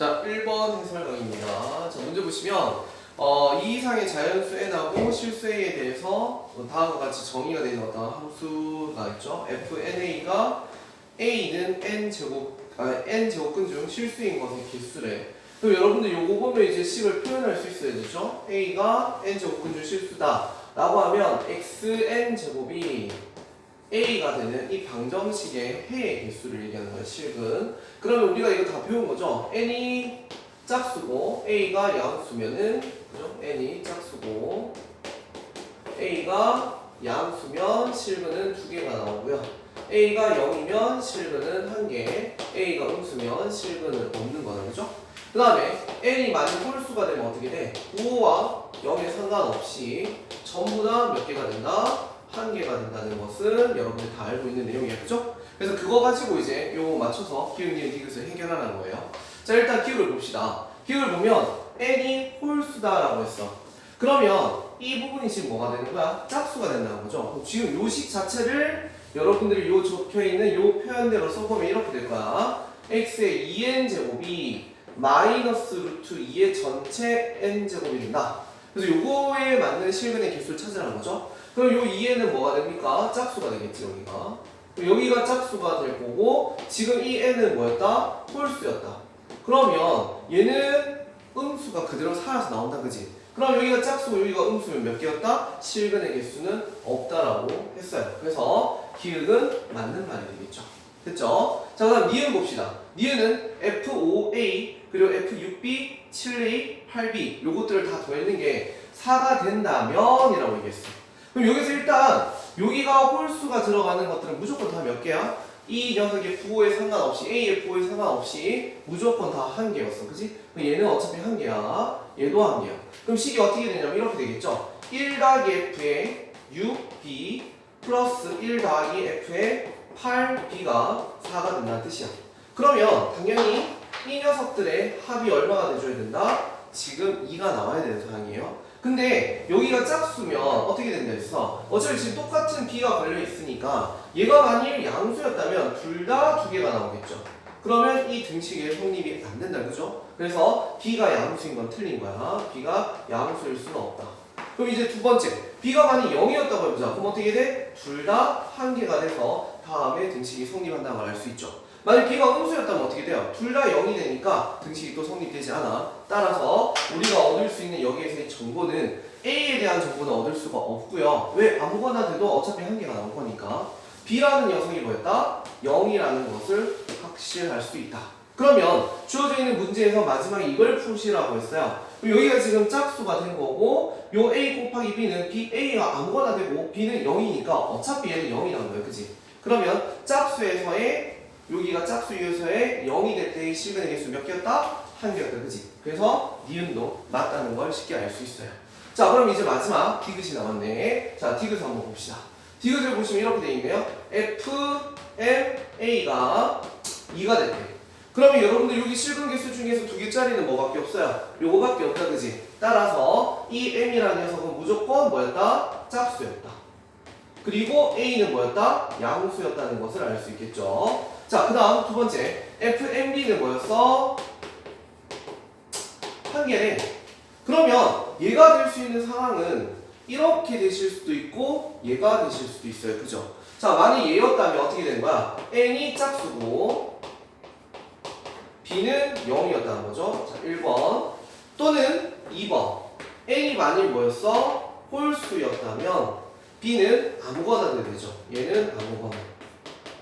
자, 1번 해설강입니다. 자, 문제 보시면 이 이상의 자연수 n하고 실수 a에 대해서 다음과 같이 정의가 되는 어떤 함수가 있죠. fna가 a는 n제곱근 중 실수인 것의 개수래. 그럼 여러분들 요거 보면 이제 식을 표현할 수 있어야 되죠. a가 n제곱근 중 실수다 라고 하면 xn제곱이 a가 되는 이 방정식의 해의 개수를 얘기하는 거예요. 식은. 그러면 우리가 이거 다 배운 거죠. n이 짝수고 a가 양수면은 그죠? n이 짝수고 a가 양수면 실근은 2개가 나오고요. a가 0이면 실근은 1개, a가 음수면 실근은 없는 거다. 그죠? 그 다음에 n이 만약 홀수가 되면 어떻게 돼? 5와 0에 상관없이 전부 다 몇 개가 된다? 1개가 된다는 것은 여러분들 다 알고 있는 내용이에요. 그죠? 그래서 그거 가지고 이제 요거 맞춰서 기울, 니은, 디귿을 해결하는 거예요. 자, 일단 기울을 봅시다. 기울을 보면 n이 홀수다라고 했어. 그러면 이 부분이 지금 뭐가 되는 거야? 짝수가 된다는 거죠. 지금 요 식 자체를 여러분들이 요 적혀있는 요 표현대로 써보면 이렇게 될 거야. x의 2n제곱이 마이너스 루트 2의 전체 n제곱이 된다. 그래서 요거에 맞는 실근의 개수를 찾으라는 거죠. 그럼 요 2에는 뭐가 됩니까? 짝수가 되겠지, 여기가. 여기가 짝수가 될 거고, 지금 이 n은 뭐였다? 홀수였다. 그러면 얘는 음수가 그대로 살아서 나온다, 그지? 그럼 여기가 짝수고 여기가 음수면 몇 개였다? 실근의 개수는 없다라고 했어요. 그래서 기억은 맞는 말이 되겠죠. 됐죠? 자, 그다음 니은 봅시다. 니은은 F5A 그리고 F6B, 7A, 8B 요것들을 다 더했는 게 4가 된다면 이라고 얘기했어. 그럼 여기서 일단 여기가 홀수가 들어가는 것들은 무조건 다 몇 개야? 이 녀석의 부호에 상관없이 A의 부호에 상관없이 무조건 다 1개였어. 그지? 그럼 얘는 어차피 1개야. 얘도 1개야. 그럼 식이 어떻게 되냐면 이렇게 되겠죠. 1 더하기 F의 6B 플러스 1 더하기 F의 8B가 4가 된다는 뜻이야. 그러면 당연히 이 녀석들의 합이 얼마가 돼줘야 된다? 지금 2가 나와야 되는 상황이에요. 근데 여기가 짝수면 어떻게 된다 했어? 어차피 지금 똑같은 B가 걸려있으니까 얘가 만일 양수였다면 둘 다 2개가 나오겠죠. 그러면 이 등식에 성립이 안 된다. 그죠? 그래서 B가 양수인 건 틀린 거야. B가 양수일 수는 없다. 그럼 이제 두 번째, B가 만약 0이었다고 해보자. 그럼 어떻게 돼? 둘 다 1개가 돼서 다음에 등식이 성립한다는 걸 알 수 있죠. 만약 B가 음수였다면 어떻게 돼요? 둘 다 0이 되니까 등식이 또 성립되지 않아. 따라서 우리가 얻을 수 있는 여기에서의 정보는 A에 대한 정보는 얻을 수가 없고요. 왜? 아무거나 돼도 어차피 1개가 나올 거니까. B라는 녀석이 뭐였다? 0이라는 것을 확실할 수 있다. 그러면 주어져 있는 문제에서 마지막에 이걸 푸시라고 했어요. 여기가 지금 짝수가 된 거고 요 A 곱하기 B는 A가 아무거나 되고 B는 0이니까 어차피 얘는 0이 나온 거예요. 그치? 그러면 짝수에서의 여기가 짝수에서의 0이 될 때의 실근의 개수 몇 개였다? 1개였다. 그치? 그래서 니은도 맞다는 걸 쉽게 알 수 있어요. 자, 그럼 이제 마지막 디귿이 남았네. 자, 디귿 한번 봅시다. 디귿을 보시면 이렇게 되어 있네요. FMA가 2가 됐대. 그러면 여러분들 여기 실근 개수 중에서 2개짜리는 뭐밖에 없어요? 요거밖에 없다. 그지? 따라서 이 M이라는 녀석은 무조건 뭐였다? 짝수였다. 그리고 A는 뭐였다? 양수였다는 것을 알 수 있겠죠. 자, 그 다음 두 번째 FMB는 뭐였어? 1개네. 그러면 얘가 될 수 있는 상황은 이렇게 되실 수도 있고 얘가 되실 수도 있어요. 그죠? 자, 만약 얘였다면 어떻게 되는 거야? N이 짝수고 B는 0이었다는 거죠. 자, 1번 또는 2번 N이 만일 뭐였어? 홀수였다면 B는 아무거나 돼도 되죠. 얘는 아무거나.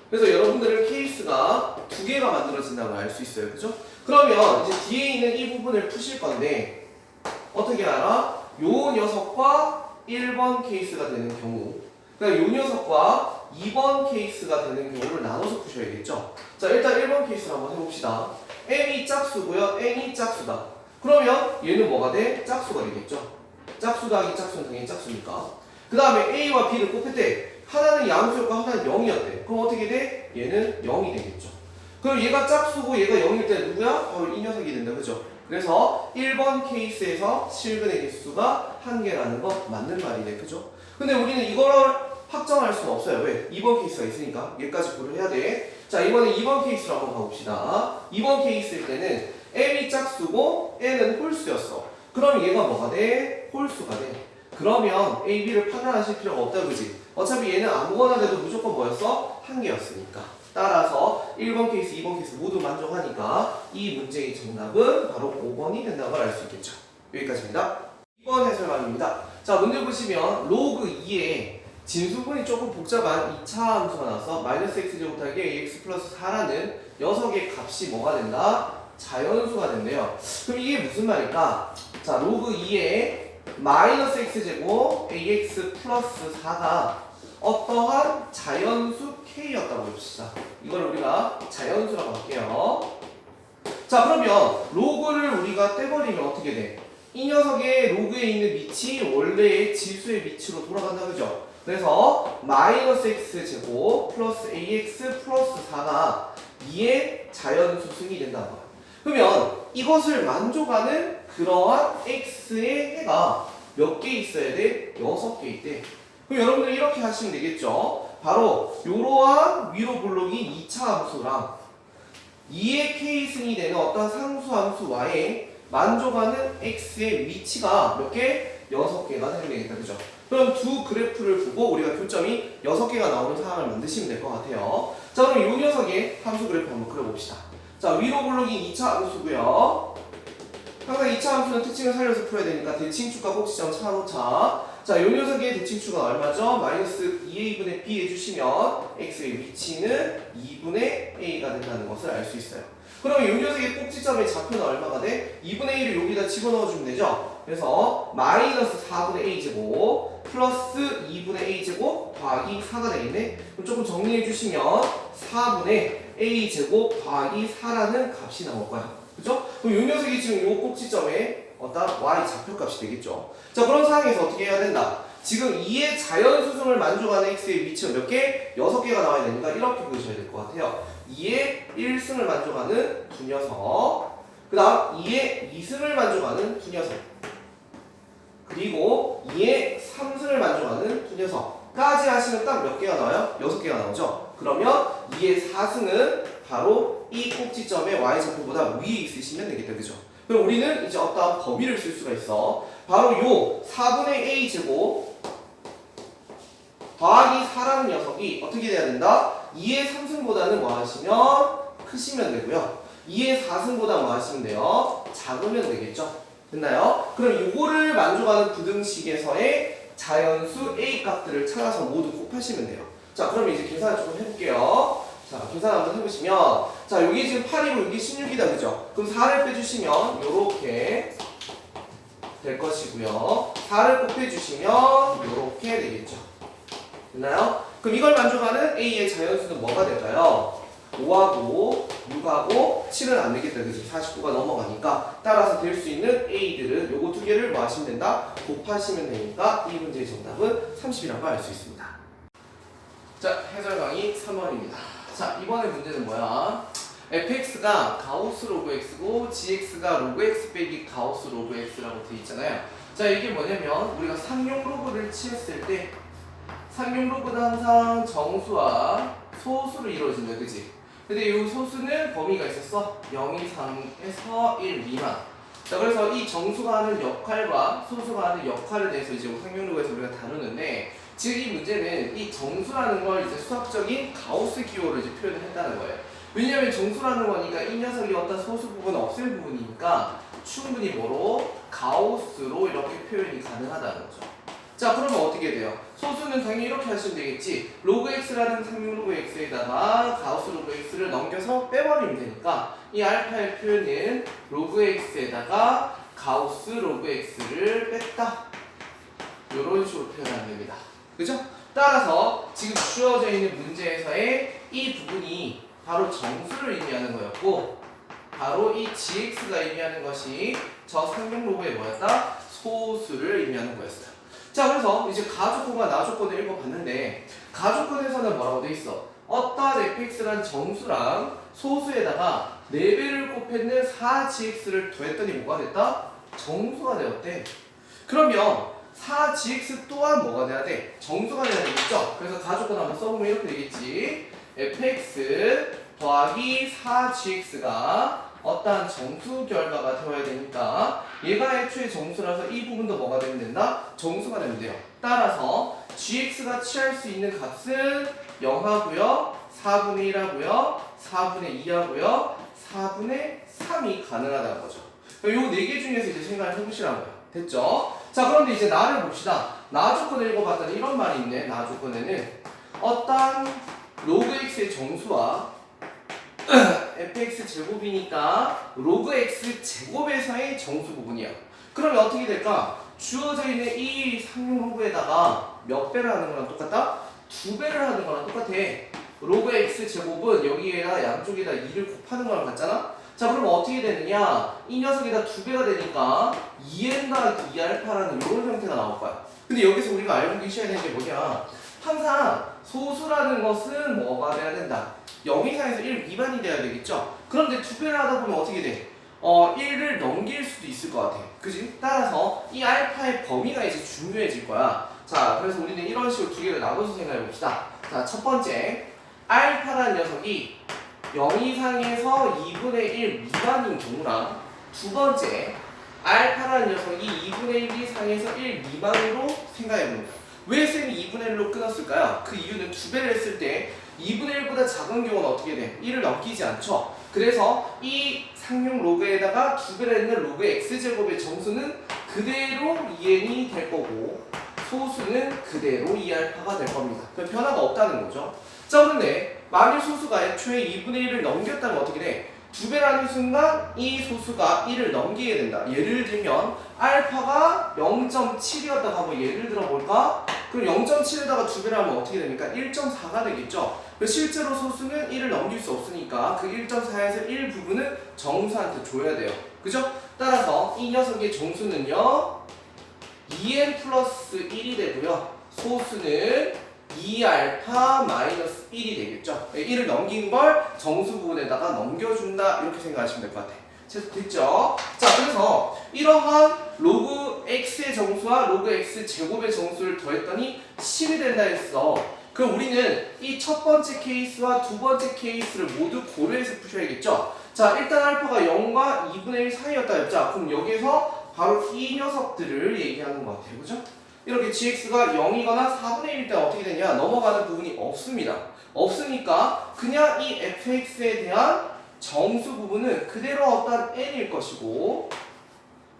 그래서 여러분들은 케이스가 2개가 만들어진다는 걸 알 수 있어요. 그죠? 그러면 이제 뒤에 있는 이 부분을 푸실 건데 어떻게 알아? 요 녀석과 1번 케이스가 되는 경우 그러니까 요 녀석과 2번 케이스가 되는 경우를 나눠서 푸셔야겠죠? 자, 일단 1번 케이스를 한번 해봅시다. M이 짝수고요. N이 짝수다. 그러면 얘는 뭐가 돼? 짝수가 되겠죠? 짝수 더하기 짝수는 당연히 짝수니까. 그 다음에 A와 B를 곱했대. 하나는 양수였고 하나는 0이었대. 그럼 어떻게 돼? 얘는 0이 되겠죠. 그럼 얘가 짝수고 얘가 0일 때 누구야? 바로 이 녀석이 된다. 그죠? 그래서 1번 케이스에서 실근의 개수가 1개라는 거 맞는 말이네. 그죠? 근데 우리는 이걸 확정할 수는 없어요. 왜? 2번 케이스가 있으니까 얘까지 고려해야 돼. 자, 이번에 2번 케이스로 한번 가봅시다. 2번 케이스일 때는 m이 짝수고 n은 홀수였어. 그럼 얘가 뭐가 돼? 홀수가 돼. 그러면 a, b를 판단하실 필요가 없다, 그지? 어차피 얘는 아무거나 돼도 무조건 뭐였어? 한 개였으니까. 따라서 1번 케이스, 2번 케이스 모두 만족하니까 이 문제의 정답은 바로 5번이 된다는 걸 알 수 있겠죠. 여기까지입니다. 2번 해설방입니다. 자, 문제 보시면 로그 2에 진수분이 조금 복잡한 2차 함수가 나와서 마이너스 x제곱 더하기 ax 플러스 4라는 녀석의 값이 뭐가 된다? 자연수가 된대요. 그럼 이게 무슨 말일까? 자, 로그 2에 마이너스 x제곱 ax 플러스 4가 어떠한 자연수 k였다고 봅시다. 이걸 우리가 자연수라고 할게요. 자, 그러면 로그를 우리가 떼버리면 어떻게 돼? 이 녀석의 로그에 있는 밑이 원래의 지수의 밑으로 돌아간다, 그죠? 그래서 마이너스 x제곱 플러스 ax 플러스 4가 2의 자연수 승이 된다는 거야. 그러면 이것을 만족하는 그러한 x의 해가 몇 개 있어야 돼? 6개 있대. 그럼 여러분들 이렇게 하시면 되겠죠? 바로 이러한 위로 블록인 2차 함수랑 2의 k승이 되는 어떤 상수함수 y에 만족하는 x의 위치가 몇 개? 6개가 되면 되겠다, 그죠? 그럼 두 그래프를 보고 우리가 교점이 6개가 나오는 상황을 만드시면 될 것 같아요. 자, 그럼 이 녀석의 함수 그래프 한번 그려봅시다. 자, 위로 블록인 2차 함수고요. 항상 2차 함수는 특징을 살려서 풀어야 되니까 대칭축과 꼭지점 차로차. 자, 이 녀석의 대칭축은 얼마죠? 마이너스 2a분의 b 해주시면 x의 위치는 2분의 a가 된다는 것을 알 수 있어요. 그럼 이 녀석의 꼭지점의 좌표는 얼마가 돼? 2분의 1을 여기다 집어넣어주면 되죠? 그래서 마이너스 4분의 a제곱 플러스 2분의 a제곱 더하기 4가 되겠네? 그럼 조금 정리해주시면 4분의 a제곱 더하기 4라는 값이 나올 거야. 그죠? 그럼 이 녀석이 지금 이 꼭지점에 어떤 y 좌표값이 되겠죠. 자, 그런 상황에서 어떻게 해야 된다? 지금 2의 자연수승을 만족하는 x의 위치가 몇 개? 6개가 나와야 되니까 이렇게 보셔야 될 것 같아요. 2의 1승을 만족하는 두 녀석, 그 다음 2의 2승을 만족하는 두 녀석, 그리고 2의 3승을 만족하는 두 녀석까지 하시면 딱 몇 개가 나와요? 6개가 나오죠? 그러면 2의 4승은 바로 이 꼭지점의 y좌표보다 위에 있으시면 되겠다, 그죠? 그럼 우리는 이제 어떠한 범위를 쓸 수가 있어. 바로 요 4분의 a제곱 더하기 4라는 녀석이 어떻게 돼야 된다? 2의 3승보다는 뭐 하시면 크시면 되고요. 2의 4승보다 뭐 하시면 돼요? 작으면 되겠죠? 됐나요? 그럼 요거를 만족하는 부등식에서의 자연수 a 값들을 찾아서 모두 곱하시면 돼요. 자, 그럼 이제 계산을 조금 해볼게요. 자, 계산 한번 해보시면, 자, 여기 지금 8이고 여기 16이다, 그죠? 그럼 4를 빼주시면 요렇게 될 것이고요. 4를 곱해주시면 요렇게 되겠죠. 됐나요? 그럼 이걸 만족하는 a의 자연수는 뭐가 될까요? 5하고 6하고 7은 안 되겠다, 그지? 49가 넘어가니까. 따라서 될 수 있는 a들은 요거 두 개를 뭐 하시면 된다? 곱하시면 되니까 이 문제의 정답은 30이라고 알 수 있습니다. 자, 해설 강의 3번입니다. 자, 이번에 문제는 뭐야? fx가 가우스 로그 x고 gx가 로그 x 빼기 가우스 로그 x라고 되어 있잖아요. 자, 이게 뭐냐면 우리가 상용 로그를 취했을 때 상용 로그는 항상 정수와 소수로 이루어진다, 그지? 근데 이 소수는 범위가 있었어. 0 이상에서 1 미만. 자, 그래서 이 정수가 하는 역할과 소수가 하는 역할에 대해서 이제 상용 로그에서 우리가 다루는데, 지금 이 문제는 이 정수라는 걸 이제 수학적인 가우스 기호로 이제 표현을 했다는 거예요. 왜냐하면 정수라는 거니까 이 녀석이 어떤 소수 부분 없앨 부분이니까 충분히 뭐로? 가우스로 이렇게 표현이 가능하다는 거죠. 자, 그러면 어떻게 돼요? 소수는 당연히 이렇게 하시면 되겠지. 로그 x라는 상용 로그 x에다가 가우스 로그 x를 넘겨서 빼버리면 되니까 이 알파의 표현은 로그 x에다가 가우스 로그 x를 뺐다. 이런 식으로 표현하면 됩니다. 그죠? 따라서 지금 주어져 있는 문제에서의 이 부분이 바로 정수를 의미하는 거였고, 바로 이 gx가 의미하는 것이 저 상용 로그의 뭐였다? 소수를 의미하는 거였어요. 자, 그래서 이제 가조건과 나조건을 읽어봤는데, 가조건에서는 뭐라고 돼 있어? 어떤 fx란 정수랑 소수에다가 4배를 곱했는 4gx를 더했더니 뭐가 됐다? 정수가 되었대. 그러면 4gx 또한 뭐가 돼야 돼? 정수가 돼야 되겠죠? 그래서 가조건 한번 써보면 이렇게 되겠지. fx 더하기 4gx가 어떠한 정수 결과가 되어야 되니까 얘가 애초에 정수라서 이 부분도 뭐가 되면 된다? 정수가 되면 돼요. 따라서 gx가 취할 수 있는 값은 0하고요, 4분의 1하고요, 4분의 2하고요, 4분의 3이 가능하다는 거죠. 요 4개 중에서 이제 생각을 해보시라고요. 됐죠? 자, 그런데 이제 나를 봅시다. 나 조건을 읽어봤더니 이런 말이 있네. 나 조건에는 어떤 로그 x의 정수와 fx 제곱이니까 로그 x 제곱에서의 정수 부분이야. 그러면 어떻게 될까? 주어져 있는 이 상용 로그에다가 몇 배를 하는 거랑 똑같다? 2배를 하는 거랑 똑같아. 로그 x 제곱은 여기에다 양쪽에다 2를 곱하는 거랑 같잖아? 자, 그럼 어떻게 되느냐? 이 녀석에다 2배가 되니까 2n 더하기 2알파라는 이런 형태가 나올 거야. 근데 여기서 우리가 알고 계셔야 되는 게 뭐냐? 항상 소수라는 것은 뭐가 돼야 된다? 0 이상에서 1 미만이 돼야 되겠죠? 그런데 2배를 하다 보면 어떻게 돼? 1을 넘길 수도 있을 것 같아. 그지? 따라서 이 알파의 범위가 이제 중요해질 거야. 자, 그래서 우리는 이런 식으로 2개를 나눠서 생각해 봅시다. 자, 첫 번째. 알파라는 녀석이 0 이상에서 2분의 1 미만인 경우랑 두 번째. 알파라는 녀석이 2분의 1 이상에서 1 미만으로 생각해 보는 거야. 왜 쌤이 2분의 1로 끊었을까요? 그 이유는 2배를 했을 때 2분의 1보다 작은 경우는 어떻게 돼? 1을 넘기지 않죠. 그래서 이 상용 로그에다가 2배를 했는 로그 x제곱의 정수는 그대로 2n이 될 거고 소수는 그대로 2알파가 될 겁니다. 그 변화가 없다는 거죠. 자, 그런데 만일 소수가 애초에 2분의 1을 넘겼다면 어떻게 돼? 2배라는 순간 이 소수가 1을 넘기게 된다. 예를 들면 알파가 0.7이었다고 하고 예를 들어 볼까? 그럼 0.7에다가 2배를 하면 어떻게 됩니까? 1.4가 되겠죠? 실제로 소수는 1을 넘길 수 없으니까 그 1.4에서 1 부분은 정수한테 줘야 돼요. 그죠? 따라서 이 녀석의 정수는요 2n 플러스 1이 되고요 소수는 2알파 마이너스 1이 되겠죠. 1을 넘긴 걸 정수 부분에다가 넘겨준다 이렇게 생각하시면 될 것 같아요. 됐죠? 자, 그래서 이러한 로그 x의 정수와 로그 x 제곱의 정수를 더했더니 10이 된다 했어. 그럼 우리는 이 첫 번째 케이스와 두 번째 케이스를 모두 고려해서 푸셔야겠죠? 자, 일단 알파가 0과 2분의 1 사이였다 했죠? 그럼 여기서 바로 이 녀석들을 얘기하는 것 같아요. 그죠? 이렇게 gx가 0이거나 4분의 1일 때 어떻게 되냐? 넘어가는 부분이 없습니다. 없으니까 그냥 이 fx에 대한 정수 부분은 그대로 어떤 n일 것이고,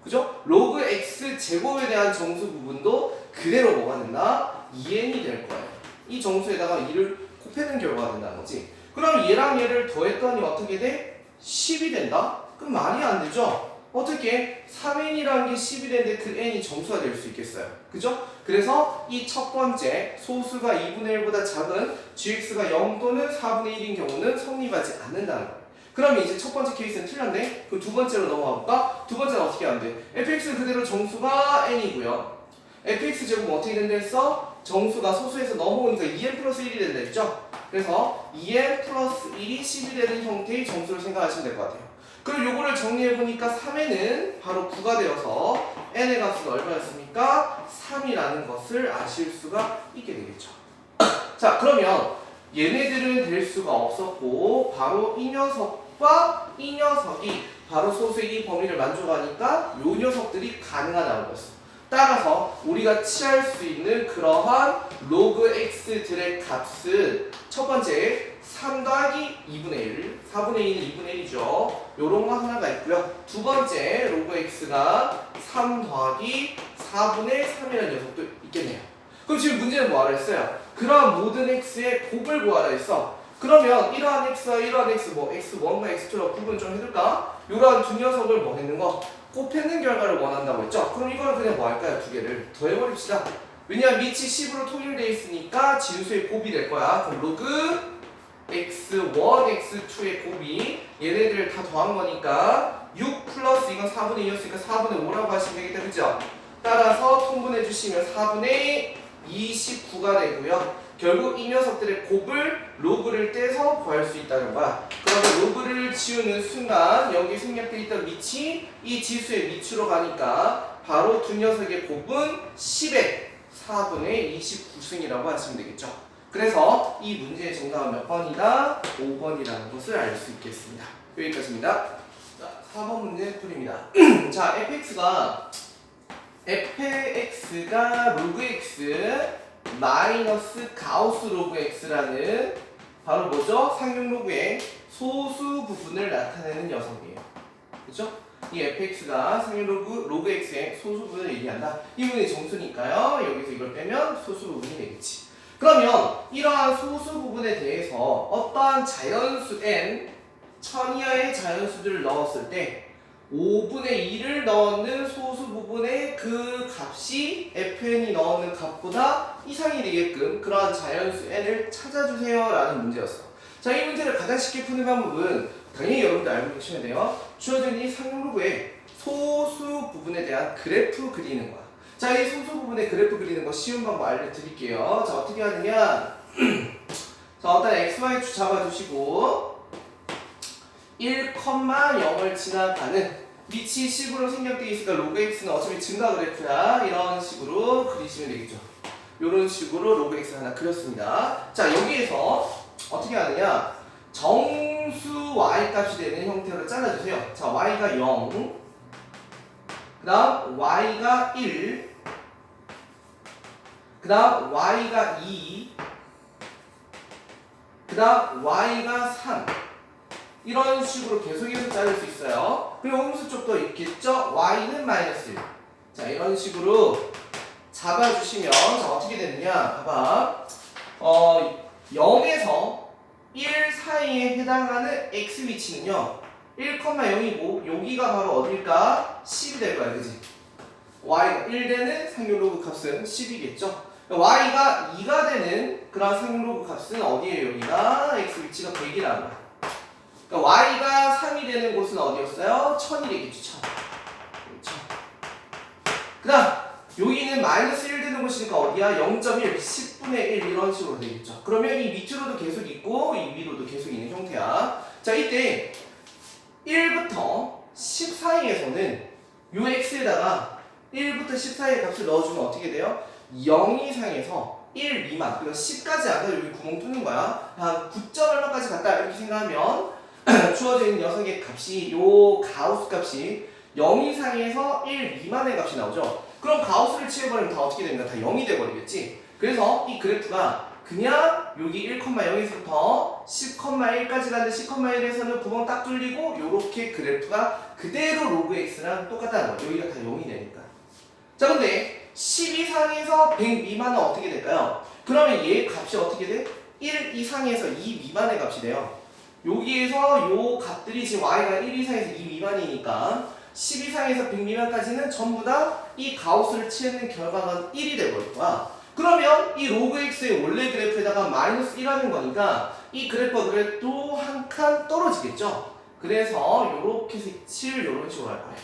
그죠? 로그 x 제곱에 대한 정수 부분도 그대로 뭐가 된다? 2n이 될 거예요. 이 정수에다가 2를 곱해는 결과가 된다는 거지. 그럼 얘랑 얘를 더했더니 어떻게 돼? 10이 된다? 그럼 말이 안 되죠? 어떻게 3n이라는 게 10이 되는데 그 n이 정수가 될 수 있겠어요? 그죠? 그래서 이 첫 번째 소수가 2분의 1보다 작은 gx가 0 또는 4분의 1인 경우는 성립하지 않는다는 거예요. 그럼 이제 첫 번째 케이스는 틀렸네? 그럼 두 번째로 넘어가 볼까? 두 번째는 어떻게 하면 돼? fx 그대로 정수가 n이고요. fx 제곱은 어떻게 된다 했어? 정수가 소수에서 넘어오니까 2n 플러스 1이 된다 했죠? 그래서 2n 플러스 1이 10이 되는 형태의 정수를 생각하시면 될 것 같아요. 그럼 요거를 정리해보니까 3n은 바로 9가 되어서 n의 값은 얼마였습니까? 3이라는 것을 아실 수가 있게 되겠죠. 자, 그러면 얘네들은 될 수가 없었고 바로 이 녀석과 이 녀석이 바로 소수의 이 범위를 만족하니까 요 녀석들이 가능하다는 거였어. 따라서 우리가 취할 수 있는 그러한 로그 x들의 값은 첫 번째 3 더하기 2분의 1, 4분의 2는 2분의 1이죠. 요런 거 하나가 있고요. 두 번째 로그 x가 3 더하기 4분의 3이라는 녀석도 있겠네요. 그럼 지금 문제는 뭐하라 했어요? 그러한 모든 x의 곱을 구하라 했어. 그러면 이러한 x와 이러한 x, 뭐 x1과 x2로 구분 좀 해둘까? 요러한 두 녀석을 뭐 했는 거? 곱했는 결과를 원한다고 했죠? 그럼 이거는 그냥 뭐 할까요? 두 개를 더해버립시다. 왜냐면 밑이 10으로 통일되어 있으니까 진수의 곱이 될 거야. 그럼 로그 x1, x2의 곱이 얘네들을 다 더한 거니까 6 플러스 이건 4분의 2였으니까 4분의 5라고 하시면 되겠다. 그죠? 따라서 통분해 주시면 4분의 29가 되고요. 결국 이 녀석들의 곱을 로그를 떼서 구할 수 있다는 거야. 그러면 로그를 지우는 순간 여기 생략되어 있던 밑이 이 지수의 밑으로 가니까 바로 두 녀석의 곱은 10의 4분의 29승이라고 하시면 되겠죠. 그래서 이 문제의 정답은 몇 번이다? 5번이라는 것을 알 수 있겠습니다. 여기까지입니다. 4번 문제 풀입니다. 자, fx가 로그 x 마이너스 가우스 로그 x라는 바로 뭐죠? 상용 로그의 소수 부분을 나타내는 녀석이에요. 그렇죠? 이 fx가 상용 로그 x의 소수 부분을 얘기한다. 이 부분이 정수니까요. 여기서 이걸 빼면 소수 부분이 되겠지. 그러면 이러한 소수 부분에 대해서 어떠한 자연수 n 천 이하의 자연수들을 넣었을 때 5분의 2를 넣는 소수 부분의 그 값이 fn이 넣는 값보다 이상이 되게끔 그러한 자연수 n을 찾아주세요 라는 문제였어. 자, 이 문제를 가장 쉽게 푸는 방법은 당연히 여러분들 알고 계셔야 돼요. 주어진 이 상용로그의 소수 부분에 대한 그래프 그리는 거야. 자, 이 소수 부분의 그래프 그리는 거 쉬운 방법 알려드릴게요. 자, 어떻게 하느냐. 자, 일단 xy축 잡아주시고 1,0을 지나가는 밑이 식으로 생략되어 있으니까 로그 x는 어차피 증가 그래프야. 이런 식으로 그리시면 되겠죠. 이런 식으로 로그 x 하나 그렸습니다. 자, 여기에서 어떻게 하느냐. 정수 y 값이 되는 형태로 잘라주세요. 자, y가 0, 그 다음 y가 1, 그 다음 y가 2, 그 다음 y가 3. 이런 식으로 계속해서 자를 수 있어요. 그리고 홈수 쪽도 있겠죠? y는 마이너스 1. 자, 이런 식으로 잡아주시면 자, 어떻게 되느냐. 봐봐. 0에서 1 사이에 해당하는 x 위치는요 1,0이고 여기가 바로 어딜까? 10이 될 거야. 그지? y가 1 되는 상용 로그 값은 10이겠죠? y가 2가 되는 그런 상용 로그 값은 어디에요? 여기가 x 위치가 100이라는 거야. 그러니까 y가 3이 되는 곳은 어디였어요? 1000이 되겠죠. 1000. 그 다음 여기는 마이너스 1 되는 곳이니까 어디야? 0.1, 10분의 1 이런 식으로 되겠죠. 그러면 이 밑으로도 계속 있고 이 위로도 계속 있는 형태야. 자, 이때 1부터 10 사이에서는 요 x에다가 1부터 10 사이의 값을 넣어주면 어떻게 돼요? 0 이상에서 1 미만, 그러니까 10까지 안 가도 여기 구멍 뚫는 거야. 한 9점 얼마까지 갔다 이렇게 생각하면 주어져 있는 녀석의 값이 요 가우스 값이 0 이상에서 1 미만의 값이 나오죠. 그럼 가우스를 치워버리면 다 어떻게 됩니까? 다 0이 돼버리겠지. 그래서 이 그래프가 그냥 여기 1,0에서부터 10,1까지 가는데 10,1에서는 구멍 딱 뚫리고 요렇게 그래프가 그대로 로그 x랑 똑같다는 거예요. 여기가 다 0이 되니까. 자, 근데 10 이상에서 100 미만은 어떻게 될까요? 그러면 얘 값이 어떻게 돼? 1 이상에서 2 미만의 값이 돼요. 여기에서 요 값들이 지금 y가 1 이상에서 2 미만이니까 10 이상에서 100 미만까지는 전부 다 이 가우스를 치는 결과가 1이 돼버릴 거야. 그러면 이 로그 x의 원래 그래프에다가 마이너스 1하는 거니까 이 그래프가 그래도 한 칸 떨어지겠죠. 그래서 요렇게 색칠 요런 식으로 할 거예요.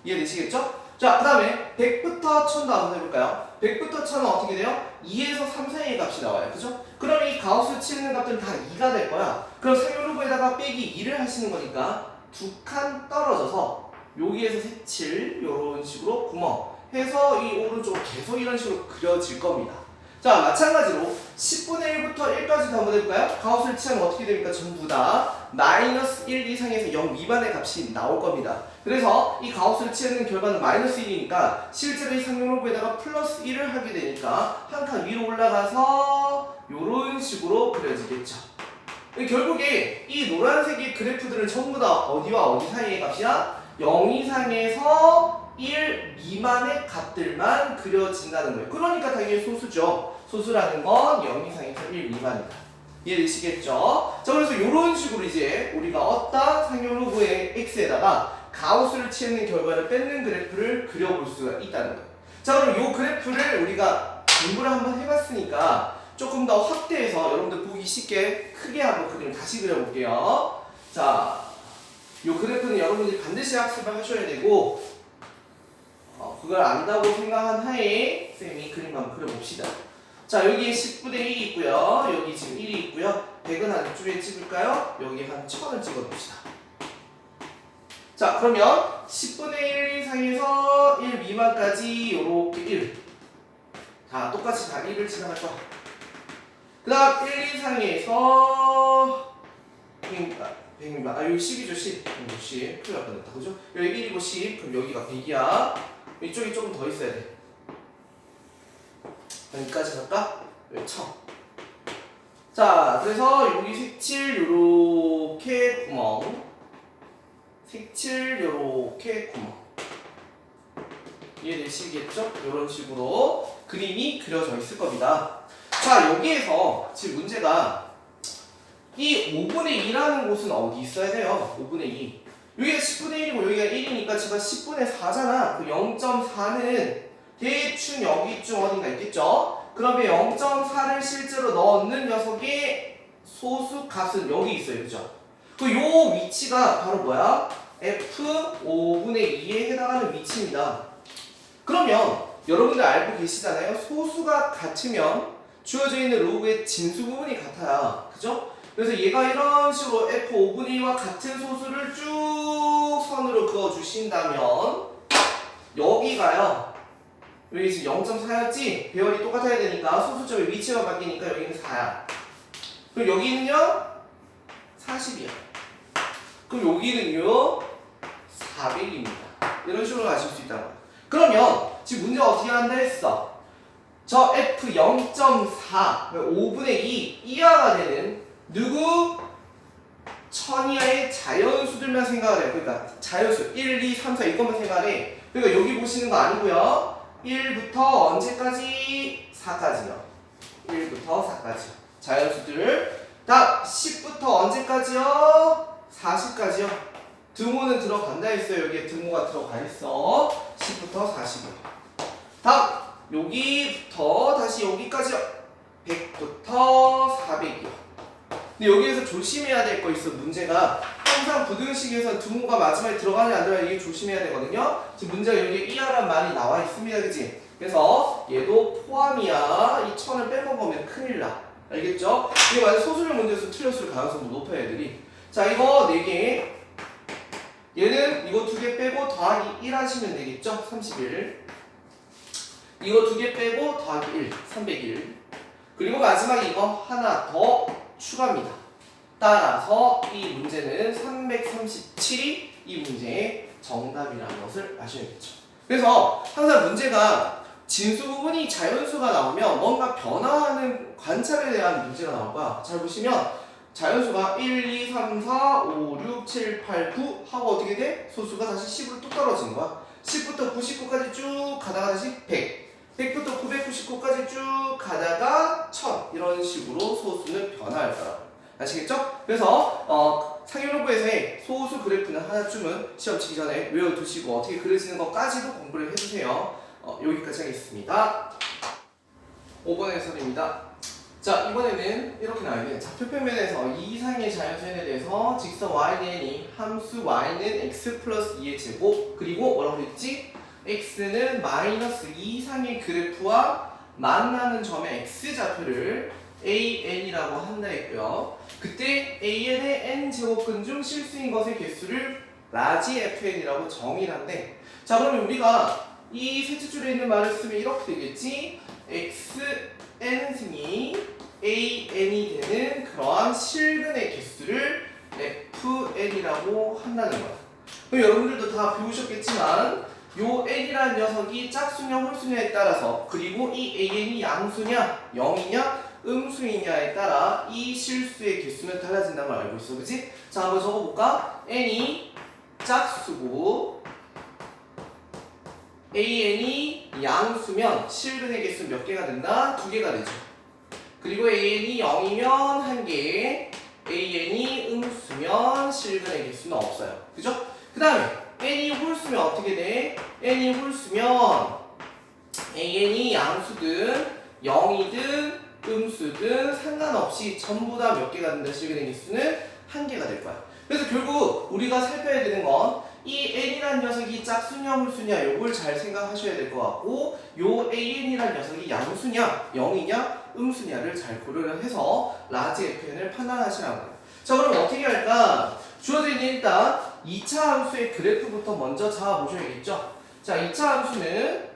이해되시겠죠? 자, 그 다음에 100부터 1000도 한번 해볼까요? 100부터 1000은 어떻게 돼요? 2에서 3 사이의 값이 나와요. 그죠? 그럼 이 가우스 치는 값들은 다 2가 될 거야. 그럼 상용 로그에다가 빼기 2를 하시는 거니까 두 칸 떨어져서 여기에서 색칠 요런 식으로 구멍 해서 이 오른쪽으로 계속 이런 식으로 그려질 겁니다. 자, 마찬가지로 10분의 1부터 1까지도 한번 해볼까요? 가우스를 치면 어떻게 됩니까? 전부 다 마이너스 1 이상에서 0 미만의 값이 나올 겁니다. 그래서 이 가우스를 치는 결과는 마이너스 1이니까 실제로 이 상용 로그에다가 플러스 1을 하게 되니까 한 칸 위로 올라가서 요런 식으로 그려지겠죠. 결국에 이 노란색의 그래프들은 전부 다 어디와 어디 사이의 값이야? 0 이상에서 1 미만의 값들만 그려진다는 거예요. 그러니까 당연히 소수죠. 소수라는 건 0 이상에서 1 미만이다. 이해되시겠죠? 자, 그래서 이런 식으로 이제 우리가 어떤 상용 로그의 x에다가 가우스를 치는 결과를 뺏는 그래프를 그려볼 수가 있다는 거예요. 자, 그럼 이 그래프를 우리가 공부를 한번 해봤으니까 조금 더 확대해서 여러분들 보기 쉽게 크게 한번 그림 다시 그려볼게요. 자, 이 그래프는 여러분들이 반드시 학습을 하셔야 되고 그걸 안다고 생각한 하에 쌤이 그림 한번 그려봅시다. 자, 여기에 10분의 1이 있고요. 여기 지금 1이 있고요. 100은 한 줄에 찍을까요? 여기 한 1000을 찍어봅시다. 자, 그러면 10분의 1 이상에서 1 미만까지 요렇게 1. 자, 똑같이 다 1을 지나갈 거야. 그 다음 1 이상에서 그러니까 100이면 여기 10이죠 10. 10. 큰일 날 뻔했다. 그죠? 여기 1이고 10. 그럼 여기가 100이야. 이쪽이 조금 더 있어야 돼. 여기까지 갈까? 여기 1000. 자, 그래서 여기 색칠 요렇게 구멍. 색칠 요렇게 구멍. 이해되시겠죠? 이런 식으로 그림이 그려져 있을 겁니다. 자, 여기에서 지금 문제가 이 5분의 2라는 곳은 어디 있어야 돼요? 5분의 2. 여기가 10분의 1이고 여기가 1이니까 제가 10분의 4잖아. 그 0.4는 대충 여기쯤 어딘가 있겠죠? 그러면 0.4를 실제로 넣는 녀석의 소수 값은 여기 있어요. 그죠? 그 요 위치가 바로 뭐야? F 5분의 2에 해당하는 위치입니다. 그러면 여러분들 알고 계시잖아요. 소수가 같으면 주어져 있는 로그의 진수 부분이 같아요. 그죠? 그래서 얘가 이런 식으로 F 5분의 2와 같은 소수를 쭉 선으로 그어주신다면 여기가요. 여기 지금 0.4였지? 배열이 똑같아야 되니까 소수점의 위치가 바뀌니까 여기는 4야. 그럼 여기는요? 40이야. 그럼 여기는요? 400입니다. 이런 식으로 가실 수 있다고. 그러면 지금 문제가 어떻게 한다 했어? 저 F 0.4, 5분의 2 이하가 되는 누구? 1000 이하의 자연수들만 생각을 해요. 그러니까 자연수 1, 2, 3, 4 이것만 생각을 해. 그러니까 여기 보시는 거 아니고요. 1부터 언제까지? 4까지요. 1부터 4까지. 자연수들. 다음 10부터 언제까지요? 40까지요. 등호는 들어간다 했어요. 여기에 등호가 들어가 있어. 10부터 40이요. 다음 여기부터 다시 여기까지요. 100부터 400이요. 근데 여기에서 조심해야 될 거 있어. 문제가 항상 부등식에서 등호가 마지막에 들어가냐 안 들어가냐 이게 조심해야 되거든요. 지금 문제가 여기에 이하란 말이 나와 있습니다. 그치? 그래서 얘도 포함이야. 이 1000을 빼먹으면 큰일 나. 알겠죠? 이게 만약 소수점 문제에서 틀렸을 가능성도 높아요, 애들이. 자, 이거 4개. 얘는 이거 2개 빼고 더하기 1 하시면 되겠죠? 31. 이거 2개 빼고 더하기 1, 301. 그리고 마지막에 이거 하나 더 추가입니다. 따라서 이 문제는 337이 이 문제의 정답이라는 것을 아셔야겠죠. 그래서 항상 문제가 진수 부분이 자연수가 나오면 뭔가 변화하는 관찰에 대한 문제가 나올 거야. 잘 보시면 자연수가 1, 2, 3, 4, 5, 6, 7, 8, 9 하고 어떻게 돼? 소수가 다시 10으로 뚝 떨어지는 거야. 10부터 99까지 쭉 가다가 다시 100. 100부터 999까지 쭉 가다가 1000 이런 식으로 소수는 변화할 거라고. 아시겠죠? 그래서 상용로브에서의 소수 그래프는 하나쯤은 시험 치기 전에 외워두시고 어떻게 그려지는 것까지도 공부를 해주세요. 여기까지 하겠습니다. 5번 해설입니다. 자, 이번에는 이렇게 나와있는 좌표평면에서 이 이상의 자연수에 대해서 직선 yn이 함수 y는 x 플러스 2의 제곱 그리고 뭐라고 그랬지? x는 마이너스 2 이상의 그래프와 만나는 점의 x좌표를 an이라고 한다 했고요. 그때 an의 n제곱근 중 실수인 것의 개수를 라지 fn이라고 정의를 한대. 자, 그러면 우리가 이 셋째 줄에 있는 말을 쓰면 이렇게 되겠지? xn승이 an이 되는 그러한 실근의 개수를 fn이라고 한다는 거야. 그럼 여러분들도 다 배우셨겠지만 요 n이라는 녀석이 짝수냐 홀수냐에 따라서 그리고 이 an이 양수냐 0이냐 음수이냐에 따라 이 실수의 개수는 달라진다는 걸 알고 있어. 그치? 자, 한번 적어볼까? n이 짝수고 an이 양수면 실근의 개수는 몇 개가 된다? 2개가 되죠. 그리고 an이 0이면 1개, an이 음수면 실근의 개수는 없어요. 그죠? 그 다음에 n이 홀수면 어떻게 돼? n이 홀수면 an이 양수든 0이든 음수든 상관없이 전부 다 몇 개가 된다? 실근의 개수는 1개가 될 거야. 그래서 결국 우리가 살펴야 되는 건 이 n이라는 녀석이 짝수냐 홀수냐 요걸 잘 생각하셔야 될 것 같고 요 an이라는 녀석이 양수냐 0이냐 음수냐를 잘 고려를 해서 라지 fn을 판단하시라는 거예요. 자, 그럼 어떻게 할까? 주어져 있는 일단 2차 함수의 그래프부터 먼저 잡아보셔야겠죠. 자, 2차 함수는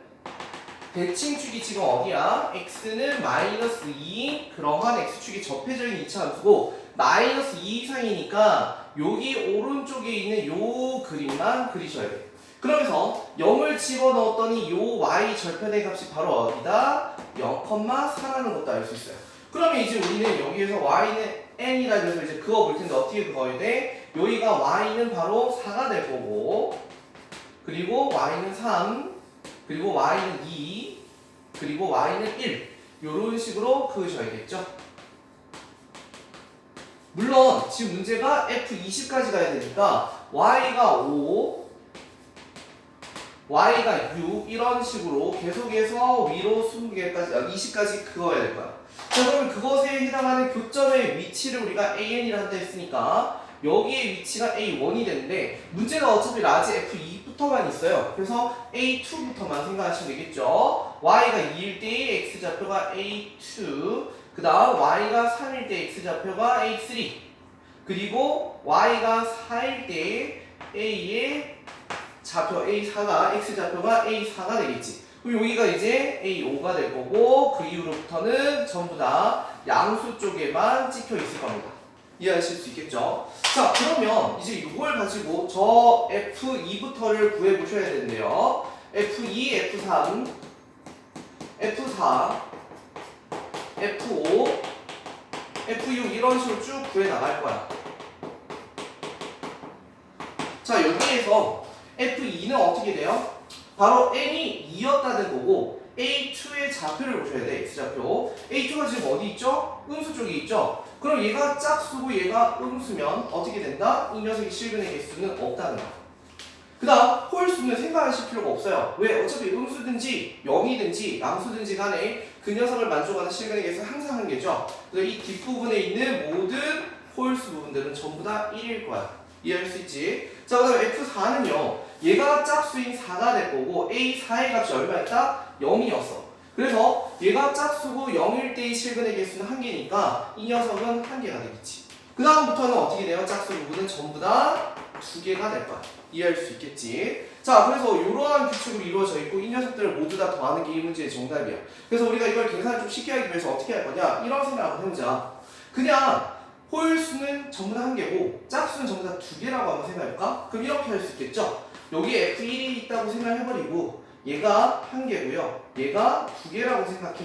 대칭축이 지금 어디야? x는 마이너스 2 그러한 x축이 접해져 있는 2차 함수고 마이너스 2 이상이니까 여기 오른쪽에 있는 요 그림만 그리셔야 돼요. 그러면서 0을 집어넣었더니 요 y 절편의 값이 바로 어디다? 0,4라는 것도 알 수 있어요. 그러면 이제 우리는 여기에서 y는 n이라 해서 이제 그어 볼 텐데 어떻게 그어야 돼? 여기가 y는 바로 4가 될 거고, 그리고 y는 3, 그리고 y는 2, 그리고 y는 1. 요런 식으로 그으셔야겠죠. 물론 지금 문제가 F20까지 가야 되니까 y가 5, y가 6 이런 식으로 계속해서 위로 20개까지, 20까지 그어야 될 거야. 자, 그러면 그것에 해당하는 교점의 위치를 우리가 AN이라 한다 했으니까 여기의 위치가 A1이 되는데 문제가 어차피 라지 F2부터만 있어요. 그래서 A2부터만 생각하시면 되겠죠. y가 2일 때 x좌표가 A2, 그 다음 y가 3일 때 x좌표가 A3, 그리고 y가 4일 때 A의 좌표 A4가 x좌표가 A4가 되겠지. 그럼 여기가 이제 A5가 될 거고 그 이후로부터는 전부 다 양수 쪽에만 찍혀 있을 겁니다. 이해하실 수 있겠죠? 자, 그러면 이제 이걸 가지고 저 F2부터를 구해보셔야 되는데요. F2, F3, F4, F5, F6 이런 식으로 쭉 구해나갈 거야. 자, 여기에서 F2는 어떻게 돼요? 바로 n이 2였다는 거고 A2의 좌표를 보셔야 돼. x좌표. A2가 지금 어디 있죠? 음수 쪽에 있죠? 그럼 얘가 짝수고 얘가 음수면 어떻게 된다? 이 녀석이 실근의 개수는 없다는 거야. 그 다음 홀수는 생각하실 필요가 없어요. 왜? 어차피 음수든지 0이든지 양수든지 간에 그 녀석을 만족하는 실근의 개수는 항상 한 개죠. 그래서 이 뒷부분에 있는 모든 홀수 부분들은 전부 다 1일 거야. 이해할 수 있지? 자, 그 다음에 F4는요. 얘가 짝수인 4가 될 거고 A4의 값이 얼마였다? 0이었어. 그래서 얘가 짝수고 0일 때의 실근의 개수는 1개니까 이 녀석은 1개가 되겠지. 그 다음부터는 어떻게 돼요? 짝수 부분은 전부 다 2개가 될 거야. 이해할 수 있겠지? 자, 그래서 이러한 규칙으로 이루어져 있고 이 녀석들을 모두 다 더하는 게 이 문제의 정답이야. 그래서 우리가 이걸 계산을 좀 쉽게 하기 위해서 어떻게 할 거냐? 이런 생각 한번 해보자. 그냥 홀수는 전부 다 1개고 짝수는 전부 다 2개라고 한번 생각해볼까? 그럼 이렇게 할 수 있겠죠? 여기에 F1이 있다고 생각해버리고 얘가 1개고요. 얘가 2개라고 생각해.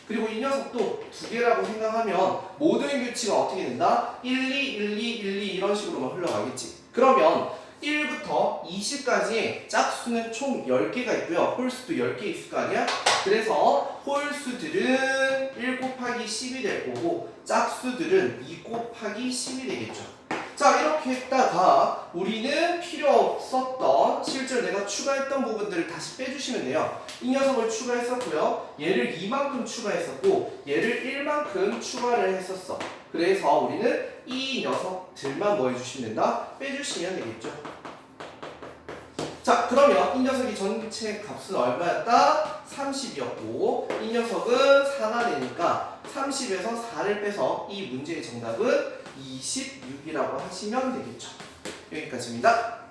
그리고 이 녀석도 2개라고 생각하면 모든 규칙은 어떻게 된다? 1, 2, 1, 2, 1, 2 이런 식으로만 흘러가겠지. 그러면 1부터 20까지 짝수는 총 10개가 있고요. 홀수도 10개 있을 거 아니야? 그래서 홀수들은 1 곱하기 10이 될 거고 짝수들은 2 곱하기 10이 되겠죠. 자, 이렇게 했다가 우리는 필요 없었던 실제로 내가 추가했던 부분들을 다시 빼주시면 돼요. 이 녀석을 추가했었고요. 얘를 2만큼 추가했었고 얘를 1만큼 추가를 했었어. 그래서 우리는 이 녀석들만 뭐 해주시면 된다? 빼주시면 되겠죠. 자, 그러면 이 녀석이 전체 값은 얼마였다? 30이었고 이 녀석은 4가 되니까 30에서 4를 빼서 이 문제의 정답은 26이라고 하시면 되겠죠. 여기까지입니다.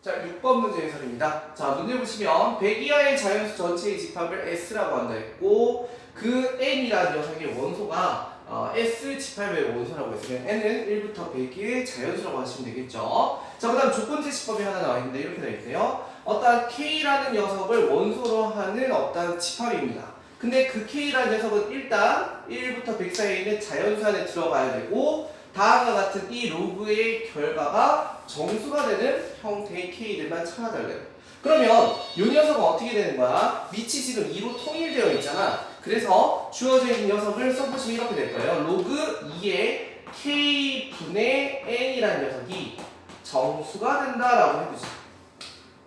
자, 6번 문제 해설입니다. 자, 문제 보시면 100 이하의 자연수 전체의 집합을 S라고 한다 했고 그 N이라는 녀석의 원소가 S 집합의 원소라고 했으면 N은 1부터 100의 자연수라고 하시면 되겠죠. 자, 그 다음 조건 제시법이 하나 나와 있는데 이렇게 되어 있네요. 어떤 K라는 녀석을 원소로 하는 어떤 집합입니다. 근데 그 K라는 녀석은 일단 1부터 100 사이에 있는 자연수 안에 들어가야 되고 다음과 같은 이 로그의 결과가 정수가 되는 형태의 K들만 찾아달래요. 그러면 이 녀석은 어떻게 되는 거야? 밑이 지금 2로 통일되어 있잖아. 그래서 주어져 있는 녀석을 써보시면 이렇게 될 거예요. 로그 2의 K분의 N이라는 녀석이 정수가 된다라고 해보자.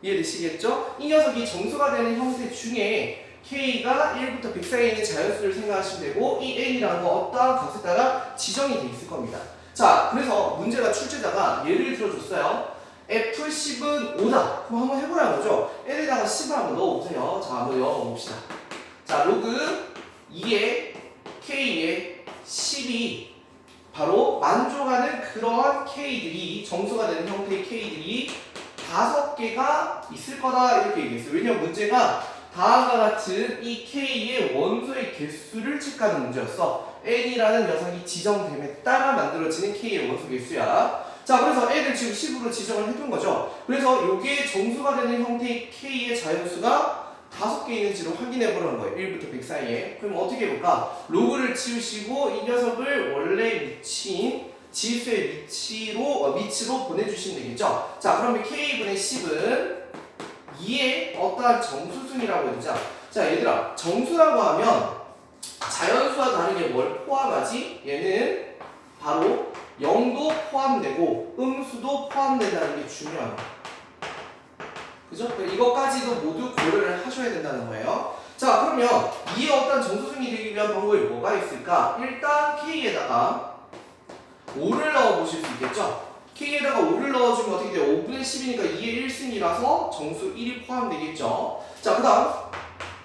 이해되시겠죠? 이 녀석이 정수가 되는 형태 중에 K가 1부터 100 사이에 있는 자연수를 생각하시면 되고 이 N이라는 건 어떠한 값에 따라 지정이 돼 있을 겁니다. 자, 그래서 문제가 출제자가 예를 들어줬어요. F10은 5다. 그럼 한번 해보라는 거죠. N에다가 10을 한번 넣어보세요. 자, 한번 열어봅시다. 자, 로그 2의 K의 10이 바로 만족하는 그러한 K들이 정수가 되는 형태의 K들이 5개가 있을 거다 이렇게 얘기했어요. 왜냐면 문제가 다음과 같은 이 K의 원소의 개수를 체크하는 문제였어. n이라는 녀석이 지정됨에 따라 만들어지는 k의 원소 개수야. 자, 그래서 n을 지금 10으로 지정을 해둔 거죠. 그래서 이게 정수가 되는 형태의 k의 자연수가 5개 있는지를 확인해 보라는 거예요. 1부터 100 사이에. 그럼 어떻게 해볼까? 로그를 지우시고 이 녀석을 원래 위치인 지수의 위치로 보내주시면 되겠죠. 자, 그러면 k분의 10은 2의 어떠한 정수승이라고 해두자. 자, 얘들아, 정수라고 하면 자연수와 다르게 뭘 포함하지? 얘는 바로 0도 포함되고 음수도 포함된다는 게 중요한 거야. 그죠? 이것까지도 모두 고려를 하셔야 된다는 거예요. 자, 그러면 이에 어떤 정수승이 되기 위한 방법이 뭐가 있을까? 일단 K에다가 5를 넣어 보실 수 있겠죠? K에다가 5를 넣어주면 어떻게 돼요? 5분의 10이니까 2의 1승이라서 정수 1이 포함되겠죠? 자, 그 다음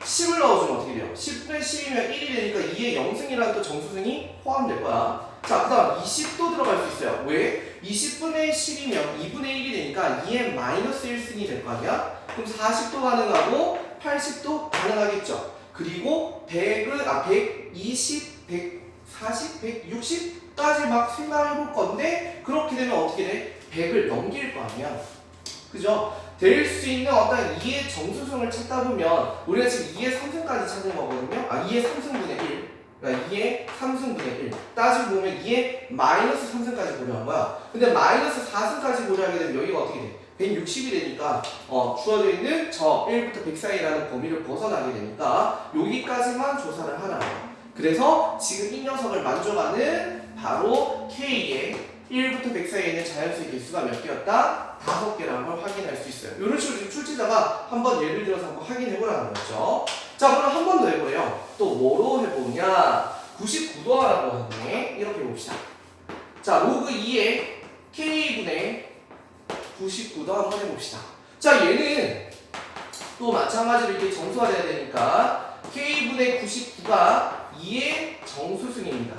10을 넣어주면 어떻게 돼요? 10분의 10이면 1이 되니까 2의 0승이라는 또 정수승이 포함될 거야. 자, 그 다음 20도 들어갈 수 있어요. 왜? 20분의 10이면 2분의 1이 되니까 2의 마이너스 1승이 될 거 아니야? 그럼 40도 가능하고 80도 가능하겠죠. 그리고 120, 140, 160까지 막 생각해 볼 건데 그렇게 되면 어떻게 돼? 100을 넘길 거 아니야. 그죠? 될 수 있는 어떤 2의 정수승을 찾다 보면 우리가 지금 2의 3승까지 찾는 거거든요. 2의 3승분의 1. 그러니까 2의 3승분의 1. 따지고 보면 2의 마이너스 3승까지 고려한 거야. 근데 마이너스 4승까지 고려하게 되면 여기가 어떻게 돼? 160이 되니까 주어져 있는 저 1부터 100 사이라는 범위를 벗어나게 되니까 여기까지만 조사를 하라. 그래서 지금 이 녀석을 만족하는 바로 K의 1부터 100 사이에 있는 자연수의 개수가 몇 개였다? 5개라는 걸 확인할 수 있어요. 이런 식으로 지금 출제자가 한번 예를 들어서 한번 확인해 보라는 거죠. 자, 그럼 한 번 더 해보래요. 또 뭐로 해보냐? 99도 하라고 하네. 이렇게 봅시다. 자, 로그 2의 K분의 99도 한번 해봅시다. 자, 얘는 또 마찬가지로 이렇게 정수가 돼야 되니까 K분의 99가 2의 정수승입니다.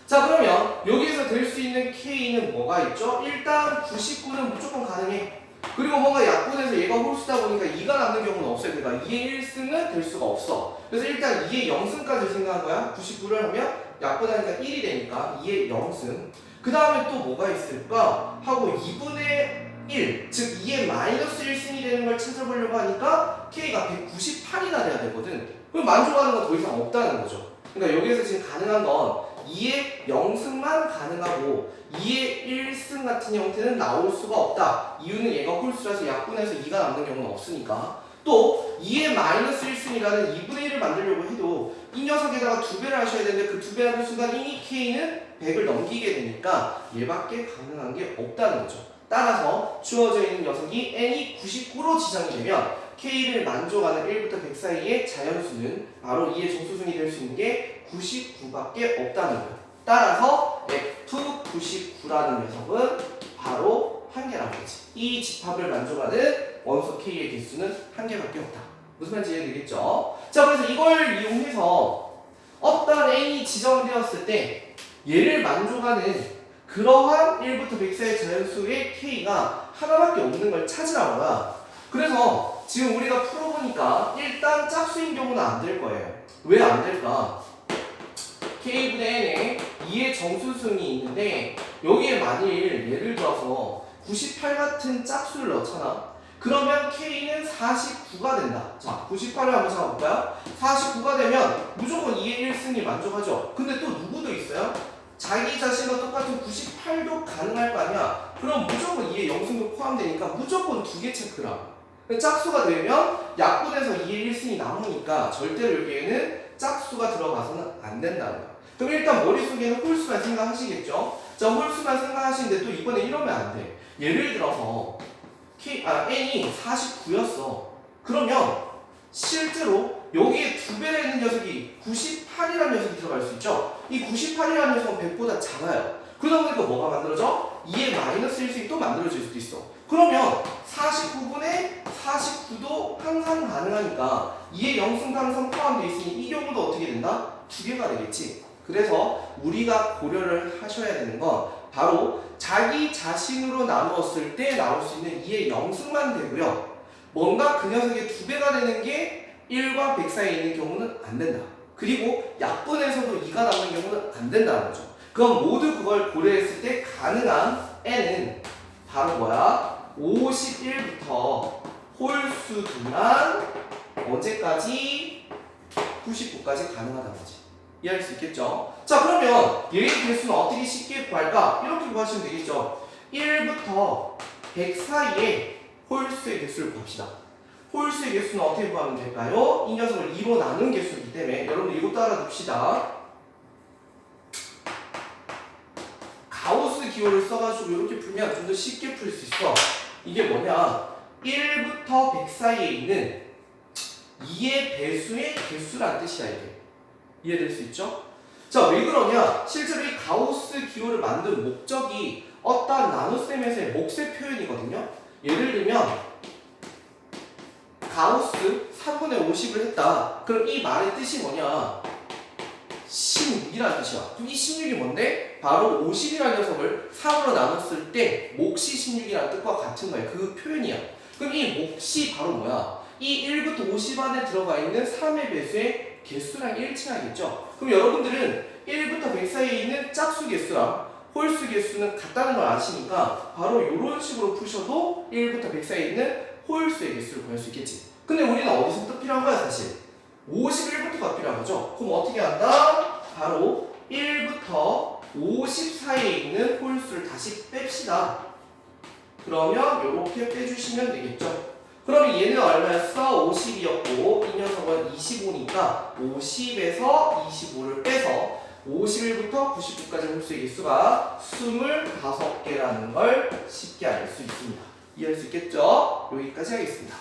자, 그러면 여기에서 될 수 있는 K는 뭐가 있죠? 일단 99는 무조건 가능해. 그리고 뭔가 약분해서 얘가 홀수다 보니까 2가 남는 경우는 없어요. 그러니까 2의 1승은 될 수가 없어. 그래서 일단 2의 0승까지 생각한 거야. 99를 하면 약분하니까 1이 되니까 2의 0승. 그 다음에 또 뭐가 있을까? 하고 2분의 1, 즉 2의 마이너스 1승이 되는 걸 찾아보려고 하니까 K가 198이나 돼야 되거든. 그럼 만족하는 건 더 이상 없다는 거죠. 그러니까 여기에서 지금 가능한 건 2의 0승만 가능하고 2의 1승 같은 형태는 나올 수가 없다. 이유는 얘가 홀수라서 약분해서 2가 남는 경우는 없으니까. 또 2의 마이너스 1승이라는 2분의 1을 만들려고 해도 이 녀석에다가 2배를 하셔야 되는데 그 2배 하는 순간 이 K는 100을 넘기게 되니까 얘밖에 가능한 게 없다는 거죠. 따라서 주어져 있는 녀석이 n이 99로 지정이 되면 K를 만족하는 1부터 100 사이의 자연수는 바로 2의 정수승이 될 수 있는 게 99밖에 없다는 거예요. 따라서 F99라는 녀석은 바로 한 개라는 거지. 이 집합을 만족하는 원소 K의 개수는 한 개밖에 없다. 무슨 말인지 이해되겠죠? 자, 그래서 이걸 이용해서 어떤 n이 지정되었을 때 얘를 만족하는 그러한 1부터 100 사이의 자연수의 K가 하나밖에 없는 걸 찾으라는 거야. 그래서 지금 우리가 풀어보니까 일단 짝수인 경우는 안 될 거예요. 왜 안 될까? K분의 N에 2의 정수승이 있는데 여기에 만일 예를 들어서 98 같은 짝수를 넣잖아. 그러면 K는 49가 된다. 자, 98을 한번 잡아볼까요? 49가 되면 무조건 2의 1승이 만족하죠. 근데 또 누구도 있어요? 자기 자신과 똑같은 98도 가능할 거 아니야. 그럼 무조건 2의 0승도 포함되니까 무조건 2개 체크라. 짝수가 되면 약분해서 2의 1승이 남으니까 절대로 여기에는 짝수가 들어가서는 안 된다는 거야. 그럼 일단 머릿속에는 홀수만 생각하시겠죠? 자, 홀수만 생각하시는데 또 이번에 이러면 안 돼. 예를 들어서 n이 49였어. 그러면 실제로 여기에 2배를 있는 녀석이 98이라는 녀석이 들어갈 수 있죠? 이 98이라는 녀석은 100보다 작아요. 그러다 보니까 뭐가 만들어져? 2의 마이너스 1승이 또 만들어질 수도 있어. 그러면 49분의 49도 항상 가능하니까 2의 0승도 항상 포함되어 있으니 이 경우도 어떻게 된다? 2개가 되겠지. 그래서 우리가 고려를 하셔야 되는 건 바로 자기 자신으로 나누었을 때 나올 수 있는 2의 0승만 되고요. 뭔가 그 녀석의 2배가 되는 게 1과 100 사이에 있는 경우는 안 된다. 그리고 약분에서도 2가 남는 경우는 안 된다는 거죠. 그럼 모두 그걸 고려했을 때 가능한 n은 바로 뭐야? 51부터 홀수 두만 언제까지? 99까지 가능하다는 거지. 이해할 수 있겠죠? 자, 그러면 얘의 개수는 어떻게 쉽게 구할까? 이렇게 구하시면 되겠죠. 1부터 100 사이에 홀수의 개수를 구합시다. 홀수의 개수는 어떻게 구하면 될까요? 이 녀석을 2로 나눈 개수이기 때문에 여러분 이거 따라 둡시다. 가우스 기호를 써가지고 이렇게 풀면 좀 더 쉽게 풀 수 있어. 이게 뭐냐? 1부터 100 사이에 있는 2의 배수의 개수란 뜻이야 이게. 이해될 수 있죠? 자, 왜 그러냐? 실제로 이 가우스 기호를 만든 목적이 어떠한 나눗셈에서의 몫의 표현이거든요. 예를 들면 가우스 3분의 50을 했다. 그럼 이 말의 뜻이 뭐냐? 16이라는 뜻이야. 그럼 이 16이 뭔데? 바로 50이라는 녀석을 3으로 나눴을 때 몫이 16이라는 뜻과 같은 거야. 그 표현이야. 그럼 이 몫이 바로 뭐야? 이 1부터 50 안에 들어가 있는 3의 배수의 개수랑 일치하겠죠? 그럼 여러분들은 1부터 100 사이에 있는 짝수 개수랑 홀수 개수는 같다는 걸 아시니까 바로 이런 식으로 푸셔도 1부터 100 사이에 있는 홀수의 개수를 구할 수 있겠지. 근데 우리는 어디서부터 필요한 거야 사실? 51부터가 필요한 거죠. 그럼 어떻게 한다? 바로 1부터 50 사이에 있는 홀수를 다시 뺍시다. 그러면 이렇게 빼주시면 되겠죠. 그러면 얘는 얼마였어? 50이었고 이 녀석은 25니까 50에서 25를 빼서 51부터 99까지 홀수의 개수가 25개라는 걸 쉽게 알 수 있습니다. 이해할 수 있겠죠? 여기까지 하겠습니다.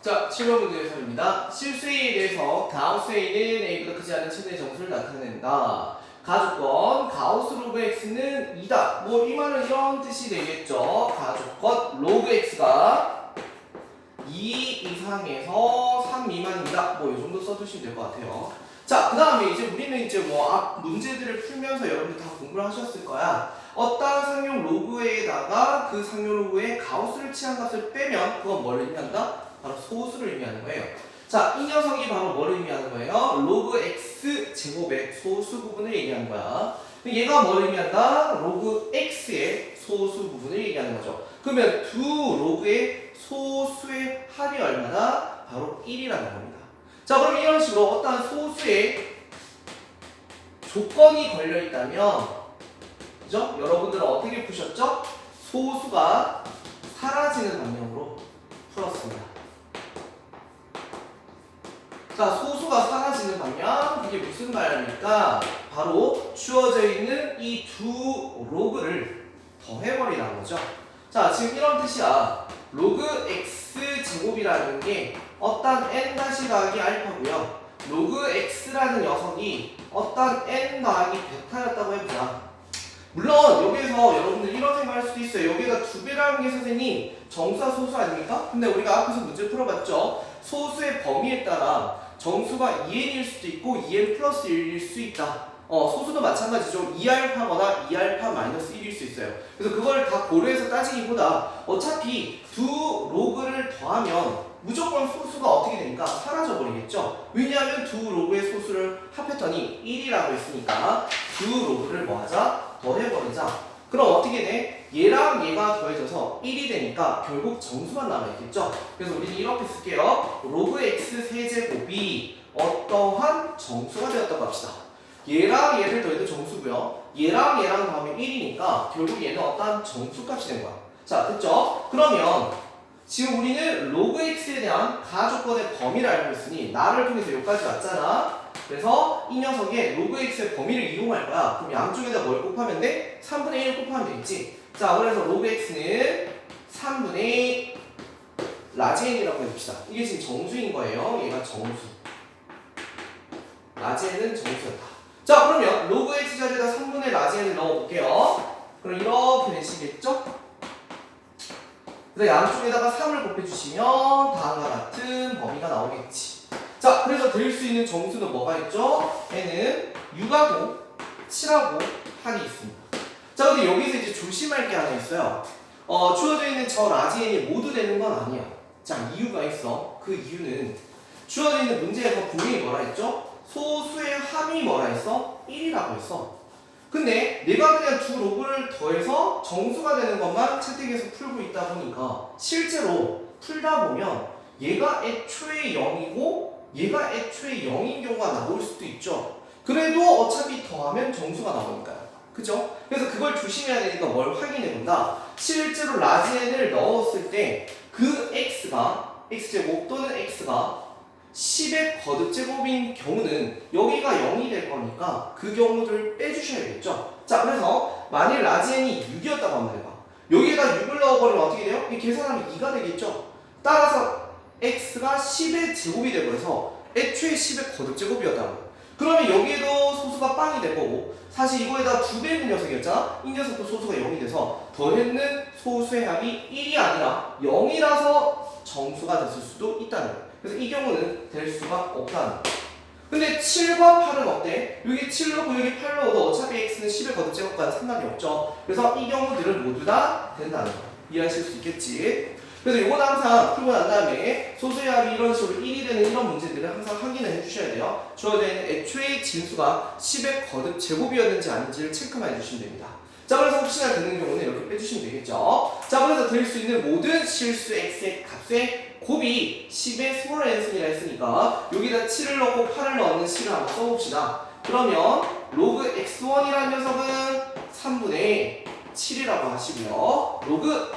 자, 7번 문제 해설입니다. 실수에 대해서 가우스에는 a보다 크지 않은 최대 정수를 나타낸다. 가주권 가우스 로그 x는 2다. 뭐 이 말은 이런 뜻이 되겠죠. 가주권 로그 x가 2 이상에서 3 미만입니다. 뭐 이 정도 써두시면 될 것 같아요. 자, 그 다음에 이제 우리는 이제 뭐 앞 문제들을 풀면서 여러분들 다 공부를 하셨을 거야. 어떠한 상용 로그에다가 그 상용 로그에 가우스를 취한 값을 빼면 그건 뭘 의미한다? 바로 소수를 의미하는 거예요. 자, 이 녀석이 바로 뭘 의미하는 거예요? 로그 x 제곱의 소수 부분을 얘기하는 거야. 얘가 뭘 의미한다? 로그 x의 소수 부분을 얘기하는 거죠. 그러면 두 로그의 소수의 합이 얼마나? 바로 1이라는 겁니다. 자, 그럼 이런 식으로 어떠한 소수의 조건이 걸려 있다면, 그죠? 여러분들은 어떻게 푸셨죠? 소수가 사라지는 방향으로 풀었습니다. 자, 소수가 사라지는 방향, 그게 무슨 말입니까? 바로 주어져 있는 이 두 로그를 더해버리라는 거죠. 자, 지금 이런 뜻이야. 로그 x 제곱이라는 게 어떤 n 다시 더하기 알파고요. 로그 x라는 녀석이 어떤 n 더하기 베타였다고 해보자. 물론 여기에서 여러분들 이런 생각할 수도 있어요. 여기가 2배라는 게 선생님 정수와 소수 아닙니까? 근데 우리가 앞에서 문제 풀어봤죠. 소수의 범위에 따라 정수가 2n일 수도 있고 2n 플러스 1일 수 있다. 소수도 마찬가지죠. 2알파거나 2알파 마이너스 1일 수 있어요. 그래서 그걸 다 고려해서 따지기보다 어차피 두 로그를 더하면 무조건 소수가 어떻게 되니까 사라져 버리겠죠. 왜냐하면 두 로그의 소수를 합했더니 1이라고 했으니까 두 로그를 뭐 하자? 더해버리자. 그럼 어떻게 돼? 얘랑 얘가 더해져서 1이 되니까 결국 정수만 남아있겠죠. 그래서 우리는 이렇게 쓸게요. 로그 x 세제곱이 어떠한 정수가 되었다고 합시다. 얘랑 얘를 더해도 정수고요. 얘랑 얘랑 더하면 1이니까 결국 얘는 어떠한 정수값이 된 거야. 자, 됐죠? 그러면 지금 우리는 로그 x에 대한 가조건의 범위를 알고 있으니 나를 통해서 여기까지 왔잖아. 그래서 이 녀석의 로그 x의 범위를 이용할 거야. 그럼 양쪽에다 뭘 곱하면 돼? 3분의 1 곱하면 되겠지. 자, 그래서 로그 x는 3분의 라지 n이라고 해봅시다. 이게 지금 정수인 거예요. 얘가 정수. 라지 n은 정수였다. 자, 그러면 로그 x 자리에다 3분의 라지 n을 넣어볼게요. 그럼 이렇게 되시겠죠? 그래서 양쪽에다가 3을 곱해주시면 다음과 같은 범위가 나오겠지. 자, 그래서 될 수 있는 정수는 뭐가 있죠? n은 6하고 7하고 8이 있습니다. 자, 근데 여기서 이제 조심할 게 하나 있어요. 주어져 있는 저 라지 n이 모두 되는 건 아니야. 자, 이유가 있어. 그 이유는 주어져 있는 문제에서 분명히 뭐라 했죠? 소수의 합이 뭐라 했어? 1이라고 했어. 근데 내가 그냥 두 로그를 더해서 정수가 되는 것만 채택해서 풀고 있다 보니까 실제로 풀다 보면 얘가 애초에 0이고 얘가 애초에 0인 경우가 나올 수도 있죠. 그래도 어차피 더하면 정수가 나오니까요. 그죠? 그래서 그걸 조심해야 되니까 뭘 확인해 본다. 실제로 라지 n을 넣었을 때 그 x가 x제곱 또는 x가 10의 거듭제곱인 경우는 여기가 0이 될 거니까 그 경우들을 빼주셔야겠죠. 자, 그래서 만일 라지 n이 6이었다고 하면 내가 여기에다 6을 넣어버리면 어떻게 돼요? 이 계산하면 2가 되겠죠. 따라서 x가 10의 제곱이 되버려서 애초에 10의 거듭제곱이었다는 거예요. 그러면 여기에도 소수가 빵이 될 거고 사실 이거에다 2배는 녀석이었잖아. 이 녀석도 소수가 0이 돼서 더했는 소수의 합이 1이 아니라 0이라서 정수가 됐을 수도 있다는 거예요. 그래서 이 경우는 될 수가 없다는 거예요. 근데 7과 8은 어때? 여기 7 넣고 여기 8 넣어도 어차피 x는 10의 거듭제곱과는 상관이 없죠. 그래서 이 경우들은 모두 다 된다는 거예요. 이해하실 수 있겠지? 그래서 이건 항상 풀고 난 다음에 소수의 합이 이런 식으로 1이 되는 이런 문제들을 항상 확인을 해주셔야 돼요. 주어져 있는 애초에 진수가 10의 거듭 제곱이었는지 아닌지를 체크만 해주시면 됩니다. 자, 그래서 혹시나 되는 경우는 이렇게 빼주시면 되겠죠. 자, 그래서 될 수 있는 모든 실수 x의 값의 곱이 10의 스몰 n승이라 했으니까 여기다 7을 넣고 8을 넣는 식을 한번 써봅시다. 그러면 로그 x1이라는 녀석은 3분의 7이라고 하시고요. 로그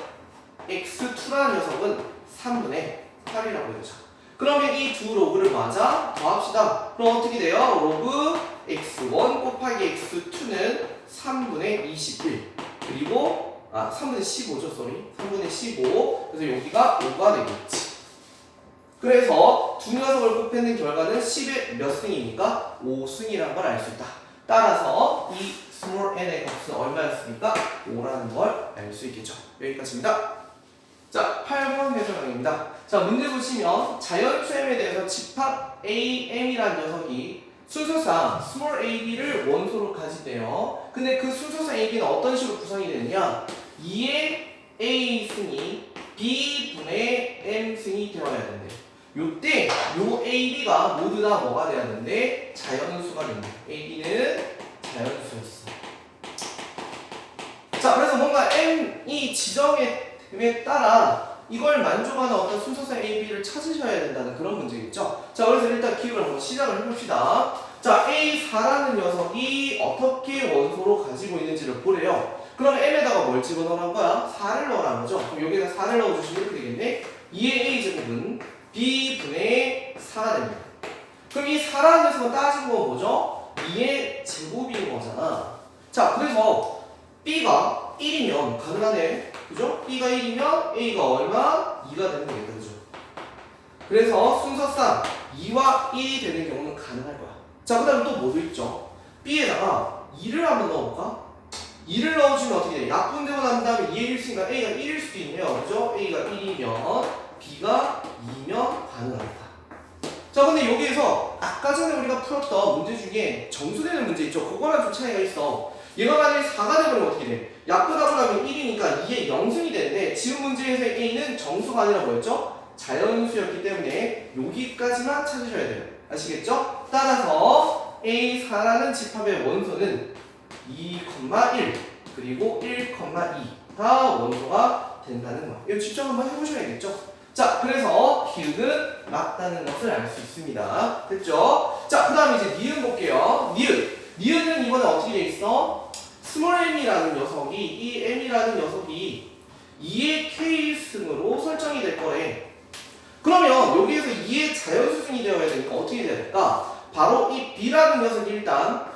x2라는 녀석은 3분의 8이라고 해보자. 그러면 이 두 로그를 마저 더합시다. 그럼 어떻게 돼요? 로그 x1 곱하기 x2는 3분의 21 그리고 3분의 15죠. 쏘리 3분의 15 그래서 여기가 5가 되겠지. 그래서 두 녀석을 곱했는 결과는 10의 몇 승입니까? 5승이라는 걸 알 수 있다. 따라서 이 스몰 n의 값은 얼마였습니까? 5라는 걸 알 수 있겠죠. 여기까지입니다. 자, 8번 해설강입니다. 자, 문제 보시면 자연수엠에 대해서 집합 AM이라는 녀석이 순서상 스몰 AB를 원소로 가진대요. 근데 그 순서상 AB는 어떤 식으로 구성이 되느냐? 2의 A승이 B분의 M승이 되어야 된대. 요때 요 AB가 모두 다 뭐가 돼야 되는데? 자연수가 된대. AB는 자연수였어. 자, 그래서 뭔가 M이 지정에 따라 이걸 만족하는 어떤 순서상 AB를 찾으셔야 된다는 그런 문제겠죠. 자, 그래서 일단 기억을 한번 시작을 해봅시다. 자, A4라는 녀석이 어떻게 원소로 가지고 있는지를 보래요. 그럼 M에다가 뭘 집어넣으라는 거야? 4를 넣으라는 거죠. 그럼 여기다 4를 넣어주시면 이렇게 되겠네. 2의 A제곱은 B분의 4가 됩니다. 그럼 이 4라는 녀석은 따지고 보면 뭐죠? 2의 제곱인 거잖아. 자, 그래서 B가 1이면 가능하네. 그죠? B가 1이면 A가 얼마? 2가 되는 거겠다. 그죠? 그래서 순서상 2와 1이 되는 경우는 가능할 거야. 자, 그 다음에 또 뭐도 있죠? B에다가 2를 한번 넣어볼까? 2를 넣어주면 어떻게 돼? 약분되고 난 다음에 2의 1승이니까 A가 1일 수도 있네요. 그죠? A가 1이면 B가 2면 가능하다. 자, 근데 여기에서 아까 전에 우리가 풀었던 문제 중에 정수되는 문제 있죠? 그거랑 좀 차이가 있어. 얘가 만약에 4가 되면 어떻게 돼? 약분하고 나면 1이니까 2의 0승이 되는데 지금 문제에서 A는 정수가 아니라 뭐였죠? 자연수였기 때문에 여기까지만 찾으셔야 돼요. 아시겠죠? 따라서 A4라는 집합의 원소는 2,1 그리고 1,2가 원소가 된다는 거. 이거 직접 한번 해보셔야겠죠? 자, 그래서 기억은 맞다는 것을 알 수 있습니다. 됐죠? 자, 그 다음에 이제 니은 볼게요. 니은은 이번에 어떻게 돼 있어? 스몰 m이라는 녀석이, 이 m이라는 녀석이 2의 k승으로 설정이 될 거래. 그러면 여기에서 2의 자연수승이 되어야 되니까 어떻게 돼야 될까? 바로 이 b라는 녀석이 일단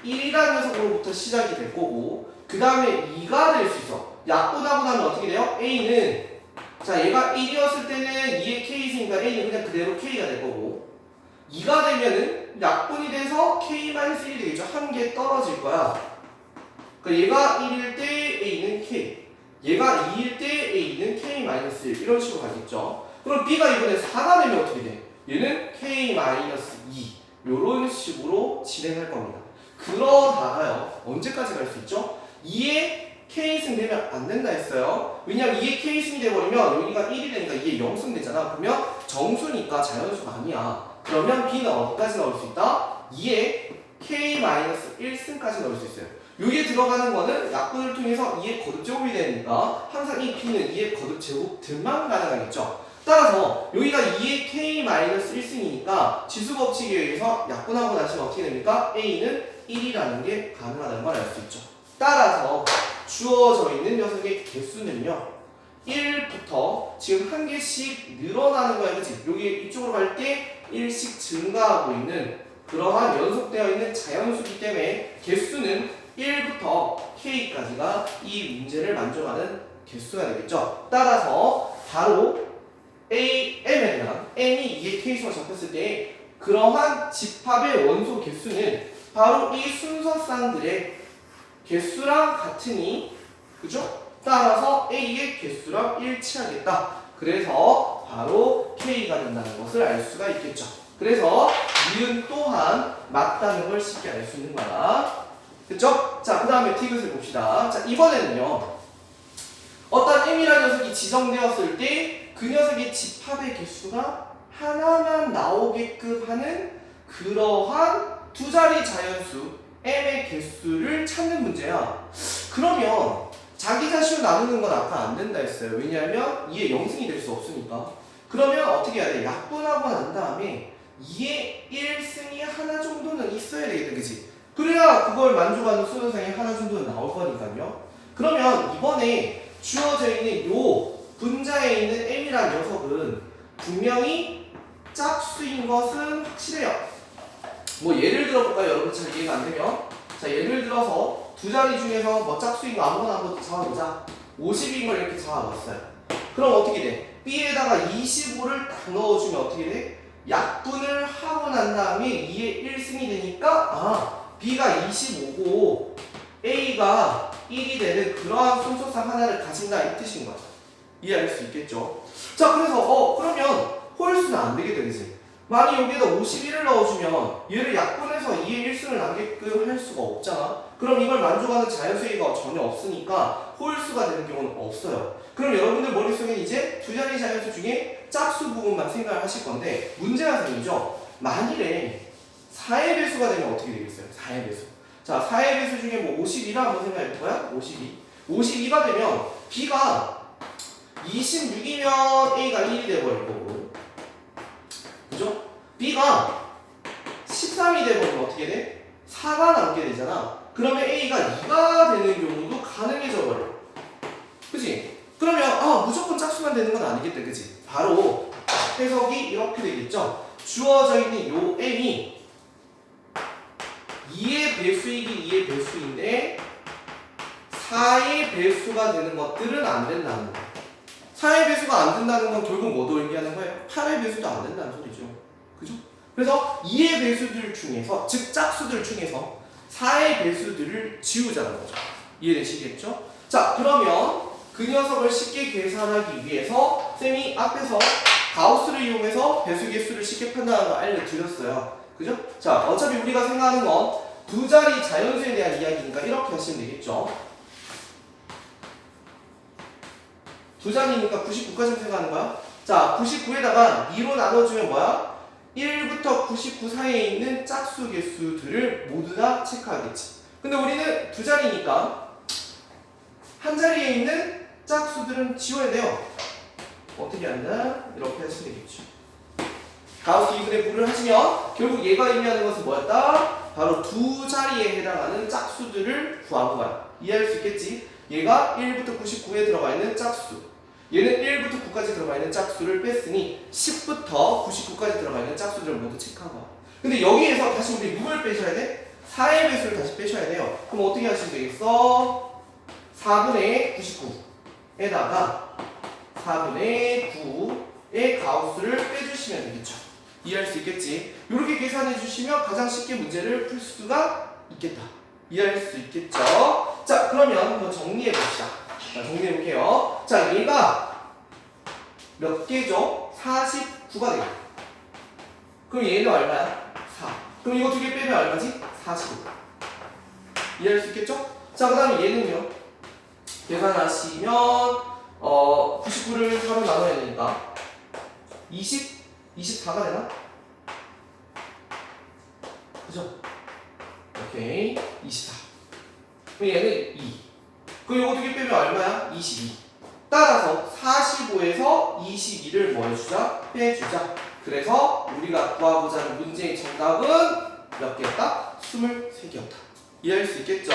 1이라는 녀석으로부터 시작이 될 거고 그 다음에 2가 될 수 있어. 약분하고 나면 어떻게 돼요? a는 자, 얘가 1이었을 때는 2의 k승이니까 a는 그냥 그대로 k가 될 거고 2가 되면은 약분이 돼서 k-1이 되겠죠. 한 개 떨어질 거야. 그러니까 얘가 1일 때 a는 k, 얘가 2일 때 a는 k-1 이런 식으로 가겠죠. 그럼 b가 이번에 4가 되면 어떻게 돼? 얘는 k-2 이런 식으로 진행할 겁니다. 그러다가요 언제까지 갈 수 있죠? 2의 k승 되면 안 된다 했어요. 왜냐면 2의 k승이 돼버리면 여기가 1이 되니까 2의 0승 되잖아. 그러면 정수니까 자연수가 아니야. 그러면 B는 어디까지 넣을 수 있다? 2에 K-1승까지 넣을 수 있어요. 여기에 들어가는 거는 약분을 통해서 2의 거듭제곱이 되니까 항상 이 B는 2의 거듭제곱들만 가능하겠죠. 따라서 여기가 2의 K-1승이니까 지수법칙에 의해서 약분하고 나시면 어떻게 됩니까? A는 1이라는 게 가능하다는 걸 알 수 있죠. 따라서 주어져 있는 녀석의 개수는요 1부터 지금 한 개씩 늘어나는 거야, 그치? 여기 이쪽으로 갈 때 1씩 증가하고 있는 그러한 연속되어 있는 자연수기 때문에 개수는 1부터 K까지가 이 문제를 만족하는 개수가 되겠죠. 따라서 바로 A, M에 대한 M이 2의 K수가 잡혔을 때 그러한 집합의 원소 개수는 바로 이 순서쌍들의 개수랑 같으니, 그죠? 따라서 A의 개수랑 일치하겠다. 그래서 바로 K가 된다는 것을 알 수가 있겠죠. 그래서 니은 또한 맞다는 걸 쉽게 알 수 있는 거야. 됐죠? 자, 그 다음에 디귿을 봅시다. 자, 이번에는요. 어떤 M이라는 녀석이 지정되었을 때 그 녀석의 집합의 개수가 하나만 나오게끔 하는 그러한 두 자리 자연수 M의 개수를 찾는 문제야. 그러면 자기 자신을 나누는 건 아까 안 된다 했어요. 왜냐하면 2의 0승이 될 수 없으니까. 그러면 어떻게 해야 돼? 약분하고 난 다음에 2의 1승이 하나 정도는 있어야 되겠다, 그치? 그래야 그걸 만족하는 수능상이 하나 정도는 나올 거니까요. 그러면 이번에 주어져 있는 요 분자에 있는 M이라는 녀석은 분명히 짝수인 것은 확실해요. 뭐 예를 들어볼까요? 여러분 잘 이해가 안 되면. 자, 예를 들어서 두 자리 중에서 뭐 짝수인 거 아무거나 한번 잡아보자. 50인 걸 이렇게 잡아봤어요. 그럼 어떻게 돼? B에다가 25를 딱 넣어주면 어떻게 돼? 약분을 하고 난 다음에 2의 1승이 되니까 B가 25고 A가 1이 되는 그러한 순서상 하나를 가진다 이 뜻인 거야. 이해할 수 있겠죠? 자, 그래서 그러면 홀수는 안 되게 되지. 만약 여기에다 51을 넣어주면 얘를 약분해서 2의 1승을 나게끔 할 수가 없잖아. 그럼 이걸 만족하는 자연수가 전혀 없으니까 홀수가 되는 경우는 없어요. 그럼 여러분들 머릿속에 이제 두 자리 자연수 중에 짝수 부분만 생각을 하실 건데 문제가 생기죠. 만일에 4의 배수가 되면 어떻게 되겠어요? 4의 배수. 자, 4의 배수 중에 뭐 52라 한번 생각해 볼 거야? 52. 52가 되면 B가 26이면 A가 1이 돼버릴 거고, 그죠? B가 13이 돼버리면 어떻게 돼? 4가 남게 되잖아. 그러면 A가 2가 되는 경우도 가능해져 버려. 그치? 그러면 무조건 짝수만 되는 건 아니겠다, 그치? 바로 해석이 이렇게 되겠죠? 주어져 있는 요 M이 2의 배수이긴 2의 배수인데 4의 배수가 되는 것들은 안 된다는 거야. 4의 배수가 안 된다는 건 결국 뭐도 의미하는 거예요? 8의 배수도 안 된다는 소리죠. 그죠? 그래서 2의 배수들 중에서, 즉 짝수들 중에서 4의 배수들을 지우자는 거죠. 이해되시겠죠? 자, 그러면 그 녀석을 쉽게 계산하기 위해서 쌤이 앞에서 가우스를 이용해서 배수 개수를 쉽게 판단하는 거 알려드렸어요. 그죠? 자, 어차피 우리가 생각하는 건 두 자리 자연수에 대한 이야기니까 이렇게 하시면 되겠죠. 두 자리니까 99까지 생각하는 거야. 자, 99에다가 2로 나눠주면 뭐야? 1부터 99 사이에 있는 짝수 개수들을 모두 다 체크하겠지. 근데 우리는 두 자리니까 한 자리에 있는 짝수들은 지워야 돼요. 어떻게 하냐? 이렇게 하시면 되겠죠. 가우스 2분의 9를 하시면 결국 얘가 의미하는 것은 뭐였다? 바로 두 자리에 해당하는 짝수들을 구한 거야. 이해할 수 있겠지? 얘가 1부터 99에 들어가 있는 짝수, 얘는 1부터 9까지 들어가 있는 짝수를 뺐으니 10부터 99까지 들어가 있는 짝수들을 모두 체크한 거야. 근데 여기에서 다시 우리 누굴 빼셔야 돼? 4의 배수를 다시 빼셔야 돼요. 그럼 어떻게 하시면 되겠어? 4분의 99에다가 4분의 9의 가우스를 빼주시면 되겠죠. 이해할 수 있겠지? 이렇게 계산해 주시면 가장 쉽게 문제를 풀 수가 있겠다. 이해할 수 있겠죠? 자, 그러면 한번 정리해 봅시다. 자, 정리해 볼게요. 자, 얘가 몇 개죠? 49가 되겠다. 그럼 얘는 얼마야? 4. 그럼 이거 두 개 빼면 얼마지? 45. 이해할 수 있겠죠? 자, 그 다음에 얘는요. 계산하시면 99를 4로 나눠야 되니까 24가 되나? FA 24. 그럼 얘는 2. 그럼 요거 두 개 빼면 얼마야? 22. 따라서 45에서 22를 뭐 해주자? 빼주자. 그래서 우리가 구하고자 하는 문제의 정답은 몇 개였다? 23개였다. 이해할 수 있겠죠?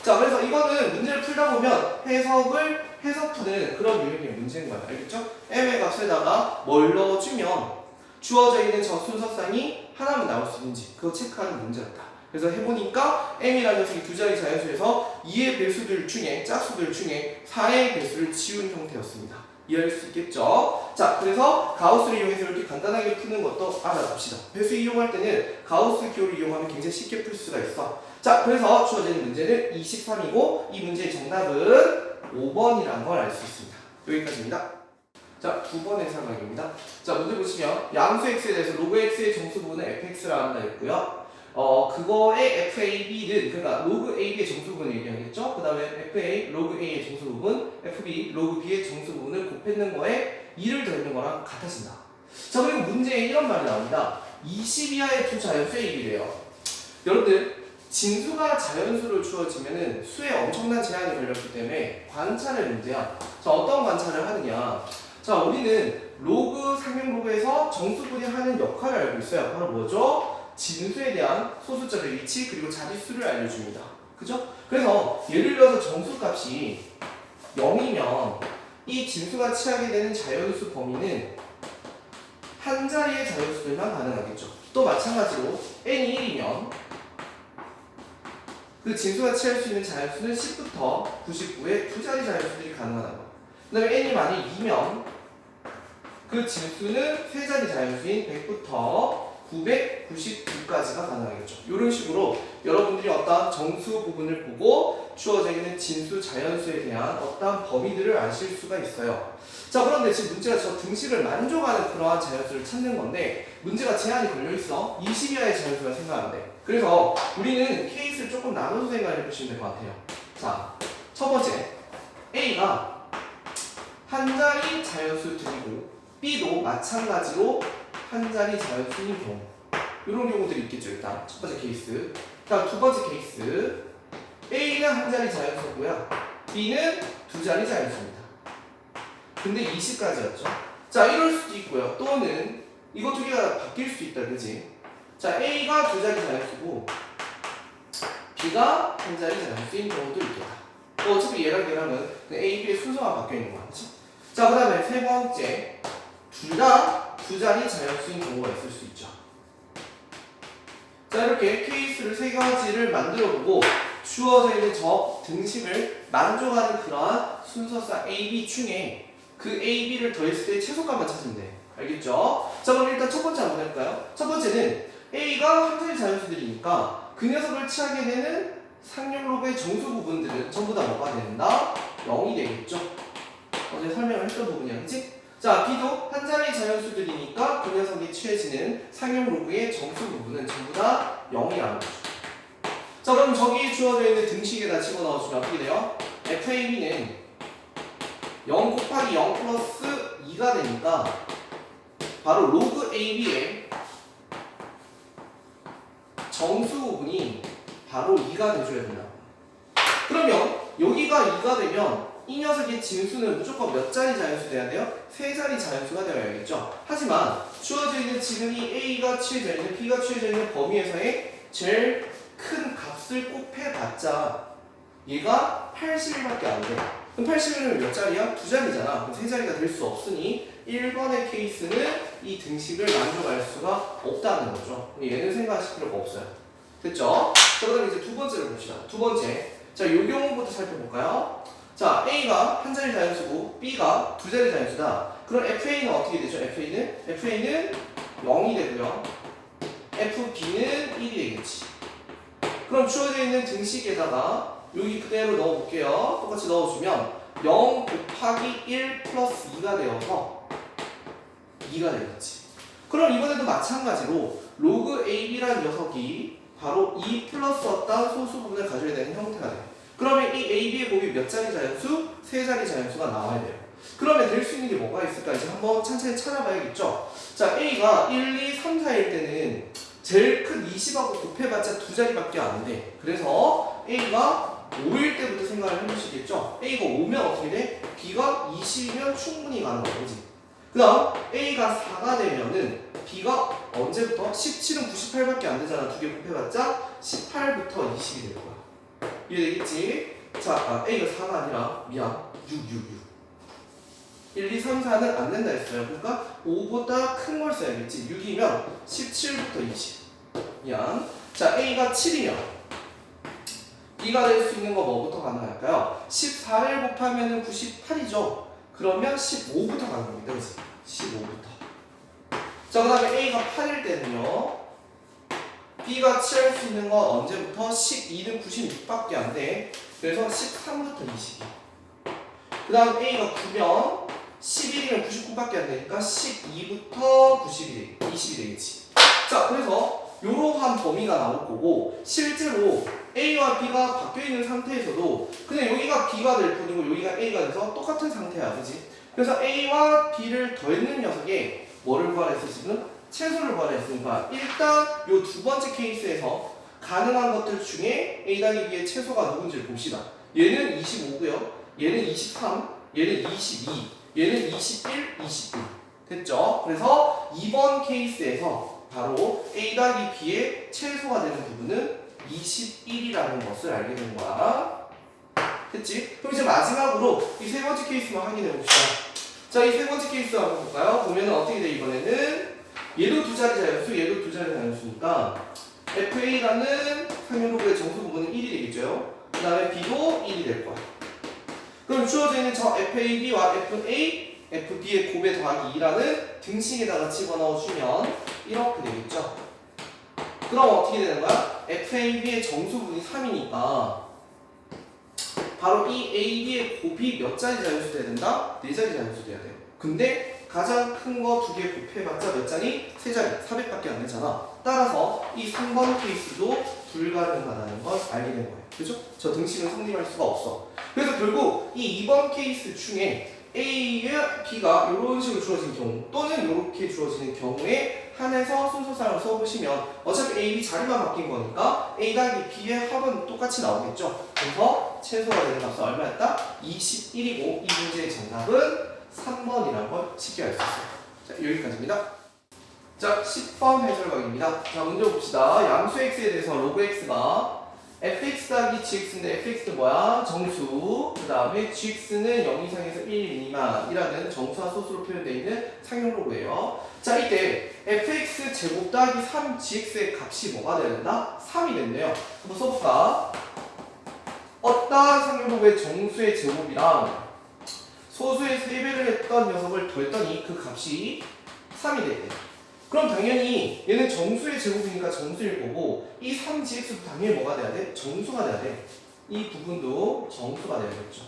자, 그래서 이거는 문제를 풀다 보면 해석 푸는 그런 유형의 문제인 거야. 알겠죠? m의 값에다가 뭘 넣어주면 주어져 있는 저 순서쌍이 하나만 나올 수 있는지 그거 체크하는 문제였다. 그래서 해보니까 m이라는 녀석이 두 자리 자연수에서 2의 배수들 중에 짝수들 중에 4의 배수를 지운 형태였습니다. 이해할 수 있겠죠? 자, 그래서 가우스를 이용해서 이렇게 간단하게 푸는 것도 알아봅시다. 배수 이용할 때는 가우스 기호를 이용하면 굉장히 쉽게 풀 수가 있어. 자, 그래서 주어지는 문제는 23이고 이 문제의 정답은 5번이라는 걸 알 수 있습니다. 여기까지입니다. 자, 두 번의 사각입니다. 자, 문제 보시면 양수 x에 대해서 로그 x의 정수 부분은 fx라 한다 했고요. 그거의 FAB는 그러니까 로그 AB의 정수 부분을 얘기하겠죠. 그 다음에 FA 로그 A의 정수 부분, FB 로그 B의 정수 부분을 곱했는 거에 2를 더했는 거랑 같아진다. 자, 그리고 문제에 이런 말이 나옵니다. 20 이하의 두 자연수의 일이래요. 여러분들 진수가 자연수로 주어지면은 수에 엄청난 제한이 걸렸기 때문에 관찰의 문제야. 자, 어떤 관찰을 하느냐. 자, 우리는 로그, 상용 로그에서 정수분이 하는 역할을 알고 있어요. 바로 뭐죠? 진수에 대한 소수점의 위치 그리고 자릿수를 알려줍니다. 그죠? 그래서 예를 들어서 정수값이 0이면 이 진수가 취하게 되는 자연수 범위는 한 자리의 자연수들만 가능하겠죠. 또 마찬가지로 n이 1이면 그 진수가 취할 수 있는 자연수는 10부터 99의 두 자리 자연수들이 가능하다고. 그 다음에 n이 만약 2면 그 진수는 세 자리 자연수인 100부터 999까지가 가능하겠죠. 이런 식으로 여러분들이 어떤 정수 부분을 보고 주어져 있는 진수, 자연수에 대한 어떤 범위들을 아실 수가 있어요. 자, 그런데 지금 문제가 저 등식을 만족하는 그러한 자연수를 찾는 건데 문제가 제한이 걸려있어. 20 이하의 자연수가 생각하는데 그래서 우리는 케이스를 조금 나눠서 생각해 보시면 될 것 같아요. 자, 첫 번째 A가 한 자리 자연수들이고 B도 마찬가지로 한 자리 자연수인 경우 이런 경우들이 있겠죠. 일단 첫 번째 케이스. 그다음 두 번째 케이스 A는 한 자리 자연수고요. B는 두 자리 자연수입니다. 근데 20까지였죠. 자, 이럴 수도 있고요. 또는 이거 두 개가 바뀔 수 있다. 그지? 자, A가 두 자리 자연수고 B가 한 자리 자연수인 경우도 있겠다. 어차피 얘랑 A, B의 순서가 바뀌어 있는 거지. 자, 그 다음에 세 번째 둘 다 두 자리 자연수인 경우가 있을 수 있죠. 자, 이렇게 케이스를 세 가지를 만들어보고 주어져 있는 저 등식을 만족하는 그러한 순서상 A, B 중에 그 A, B를 더했을 때 최소값만 찾으면 돼. 알겠죠? 자, 그럼 일단 첫 번째 한번 해볼까요? 첫 번째는 A가 한 자리 자연수들이니까 그 녀석을 취하게 되는 상용 로그의 정수 부분들은 전부 다 뭐가 된다? 0이 되겠죠? 어제 설명을 했던 부분이야, 그치? 자, B도 한 자리 자연수들이니까 그 녀석이 취해지는 상용 로그의 정수 부분은 전부 다 0이라는 거죠. 자, 그럼 저기 주어져 있는 등식에다 집어넣어주면 어떻게 돼요? FAB는 0 곱하기 0 플러스 2가 되니까 바로 로그 AB의 정수 부분이 바로 2가 돼줘야 된다. 그러면 여기가 2가 되면 이 녀석의 진수는 무조건 몇 자리 자연수 돼야 돼요? 세 자리 자연수가 되어야겠죠. 하지만 주어져 있는 지금 이 A가 취해져 있는 B가 취해져 있는 범위에서의 제일 큰 값을 곱해봤자 얘가 80밖에 안 돼. 그럼 80이면 몇 자리야? 두 자리잖아. 그럼 세 자리가 될 수 없으니 1번의 케이스는 이 등식을 만족할 수가 없다는 거죠. 얘는 생각하실 필요가 없어요. 됐죠? 자, 그럼 이제 두 번째를 봅시다. 두 번째. 자, 요 경우부터 살펴볼까요? 자, A가 한 자리 자연수고 B가 두 자리 자연수다. 그럼 FA는 어떻게 되죠? FA는 0이 되고요. FB는 1이 되겠지. 그럼 주어져 있는 등식에다가 여기 그대로 넣어볼게요. 똑같이 넣어주면 0 곱하기 1 플러스 2가 되어서 2가 되겠지. 그럼 이번에도 마찬가지로 로그 AB라는 녀석이 바로 2 플러스 어떤 소수 부분을 가져야 되는 형태가 돼요. 그러면 이 AB의 곱이 몇 자리 자연수? 세 자리 자연수가 나와야 돼요. 그러면 될 수 있는 게 뭐가 있을까? 이제 한번 천천히 찾아봐야겠죠? 자, A가 1, 2, 3, 4일 때는 제일 큰 20하고 곱해봤자 두 자리밖에 안 돼. 그래서 A가 5일 때부터 생각을 해보시겠죠? A가 5면 어떻게 돼? B가 20이면 충분히 가능한 거지. 그 다음 A가 4가 되면은 B가 언제부터? 17은 98밖에 안 되잖아. 두 개 곱해봤자 18부터 20이 될 거야. 이해되겠지? 자, A가 4가 아니라 미안 6. 1, 2, 3, 4는 안 된다 했어요. 그러니까 5보다 큰 걸 써야겠지. 6이면 17부터 20. 미안. 자, A가 7이면 B가 될 수 있는 거 뭐부터 가능할까요? 14를 곱하면 98이죠. 그러면 15부터 가능합니다. 그치? 15부터. 자, 그 다음에 A가 8일 때는요. B가 취할 수 있는 건 언제부터? 12는 96밖에 안 돼. 그래서 13부터 20이야. 그 다음 A가 9면 11이면 99밖에 안 되니까 12부터 20이 되겠지. 자, 그래서 이러한 범위가 나올 거고 실제로 A와 B가 바뀌어 있는 상태에서도 그냥 여기가 B가 될 뿐이고 여기가 A가 돼서 똑같은 상태야. 그지? 그래서 A와 B를 더했는 녀석에 뭐를 구하라 했어 지금? 최소를 구하라 했으니까 일단 이 두 번째 케이스에서 가능한 것들 중에 A-B의 최소가 누군지를 봅시다. 얘는 25고요. 얘는 23, 얘는 22, 얘는 21, 22. 됐죠? 그래서 이번 케이스에서 바로 A-B의 최소가 되는 부분은 21이라는 것을 알게 된 거야. 됐지? 그럼 이제 마지막으로 이 세 번째 케이스만 확인해 봅시다. 자, 이 세 번째 케이스 한번 볼까요? 보면은 어떻게 돼 이번에는 얘도 두 자리 자연수, 얘도 두 자리 자연수니까 FA라는 상용로그의 정수 부분은 1이 되겠죠? 그 다음에 B도 1이 될 거야. 그럼 주어져 있는 저 FAB와 FA, FB의 곱에 더하기 2라는 등식에다가 집어넣어주면 이렇게 되겠죠? 그럼 어떻게 되는 거야? FAB의 정수분이 3이니까 바로 이 AB의 곱이 몇 자리 자연수 돼야 된다? 4자리 자연수 돼야 돼요. 근데 가장 큰 거 두 개 곱해봤자 몇 자리? 3자리, 400밖에 안 되잖아. 따라서 이 3번 케이스도 불가능하다는 걸 알게 된 거예요. 그죠? 저 등식은 성립할 수가 없어. 그래서 결국 이 2번 케이스 중에 A와 B가 이런 식으로 주어진 경우 또는 이렇게 주어지는 경우에 한해서 순서상을 써보시면 어차피 A, B 자리만 바뀐 거니까 A-B의 합은 똑같이 나오겠죠. 그래서 최소가 되는 값은 얼마였다? 21이고 이 문제의 정답은 3번이라는 걸 쉽게 알 수 있어요. 자, 여기까지입니다. 자, 10번 해설각입니다. 자, 문제 봅시다. 양수 x에 대해서 로그 x가 fx 더하기 gx인데 fx는 뭐야? 정수. 그 다음에 gx는 0 이상에서 1 미만이라는 정수와 소수로 표현되어 있는 상용 로그예요. 자, 이때 fx 제곱 더하기 3gx의 값이 뭐가 돼야 된다? 3이 된대요. 한번 써볼까? 어떠한 상용 로그의 정수의 제곱이랑 소수의 3배를 했던 녀석을 더했더니 그 값이 3이 됐대. 그럼 당연히 얘는 정수의 제곱이니까 정수일 거고 이 3gx도 당연히 뭐가 돼야 돼? 정수가 돼야 돼. 이 부분도 정수가 돼야겠죠.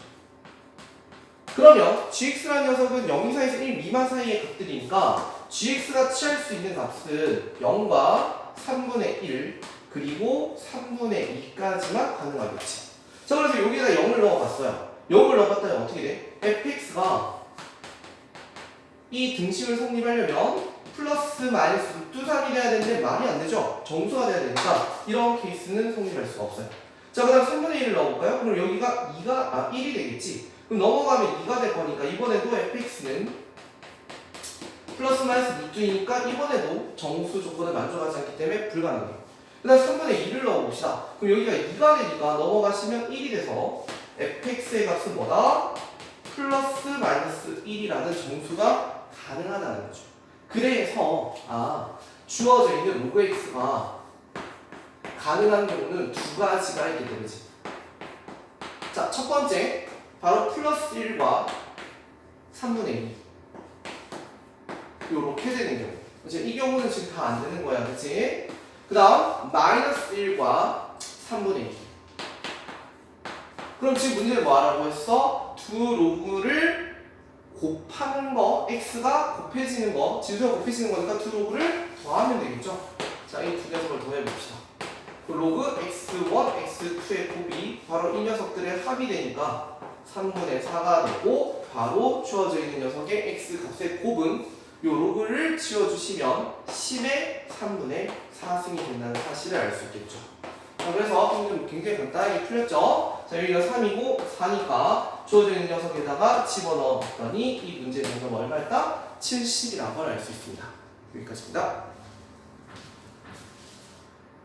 그러면 gx라는 녀석은 0 이상에서 1 미만 사이의 값들이니까 gx가 취할 수 있는 값은 0과 3분의 1 그리고 3분의 2까지만 가능하겠지. 자, 그래서 여기에다 0을 넣어봤어요. 0을 넣어봤더니 어떻게 돼? fx가 이 등식을 성립하려면 플러스 마이너스 루트3이 돼야 되는데 말이 안 되죠? 정수가 돼야 되니까 이런 케이스는 성립할 수가 없어요. 자, 그 다음 3분의 1을 넣어볼까요? 그럼 여기가 1이 되겠지? 그럼 넘어가면 2가 될 거니까 이번에도 fx는 플러스 마이너스 루트이니까 이번에도 정수 조건을 만족하지 않기 때문에 불가능해요. 그 다음 3분의 2를 넣어봅시다. 그럼 여기가 2가 되니까 넘어가시면 1이 돼서 fx의 값은 뭐다? 플러스 마이너스 1이라는 정수가 가능하다는 거죠. 그래서 주어져 있는 로그 x가 가능한 경우는 두 가지가 있게 되지. 자, 첫 번째 바로 플러스 1과 3분의 2 요렇게 되는 경우. 그치? 이 경우는 지금 다 안 되는 거야. 그치? 그 다음 마이너스 1과 3분의 2 그럼 지금 문제는 뭐 하라고 했어? 두 로그를 곱하는 거, x가 곱해지는 거, 지수가 곱해지는 거니까 두 로그를 더하면 되겠죠? 자, 이 두 녀석을 더해봅시다. 그 로그 x1, x2의 곱이 바로 이 녀석들의 합이 되니까 3분의 4가 되고 바로 주어져 있는 녀석의 x 값의 곱은 요 로그를 지워주시면 10의 3분의 4승이 된다는 사실을 알 수 있겠죠. 자, 그래서 방금 굉장히 간단하게 풀렸죠. 자, 여기가 3이고 4니까 주어져 있는 녀석에다가 집어넣었더니 이 문제 정답은 얼마였다? 70이라고 알 수 있습니다. 여기까지입니다.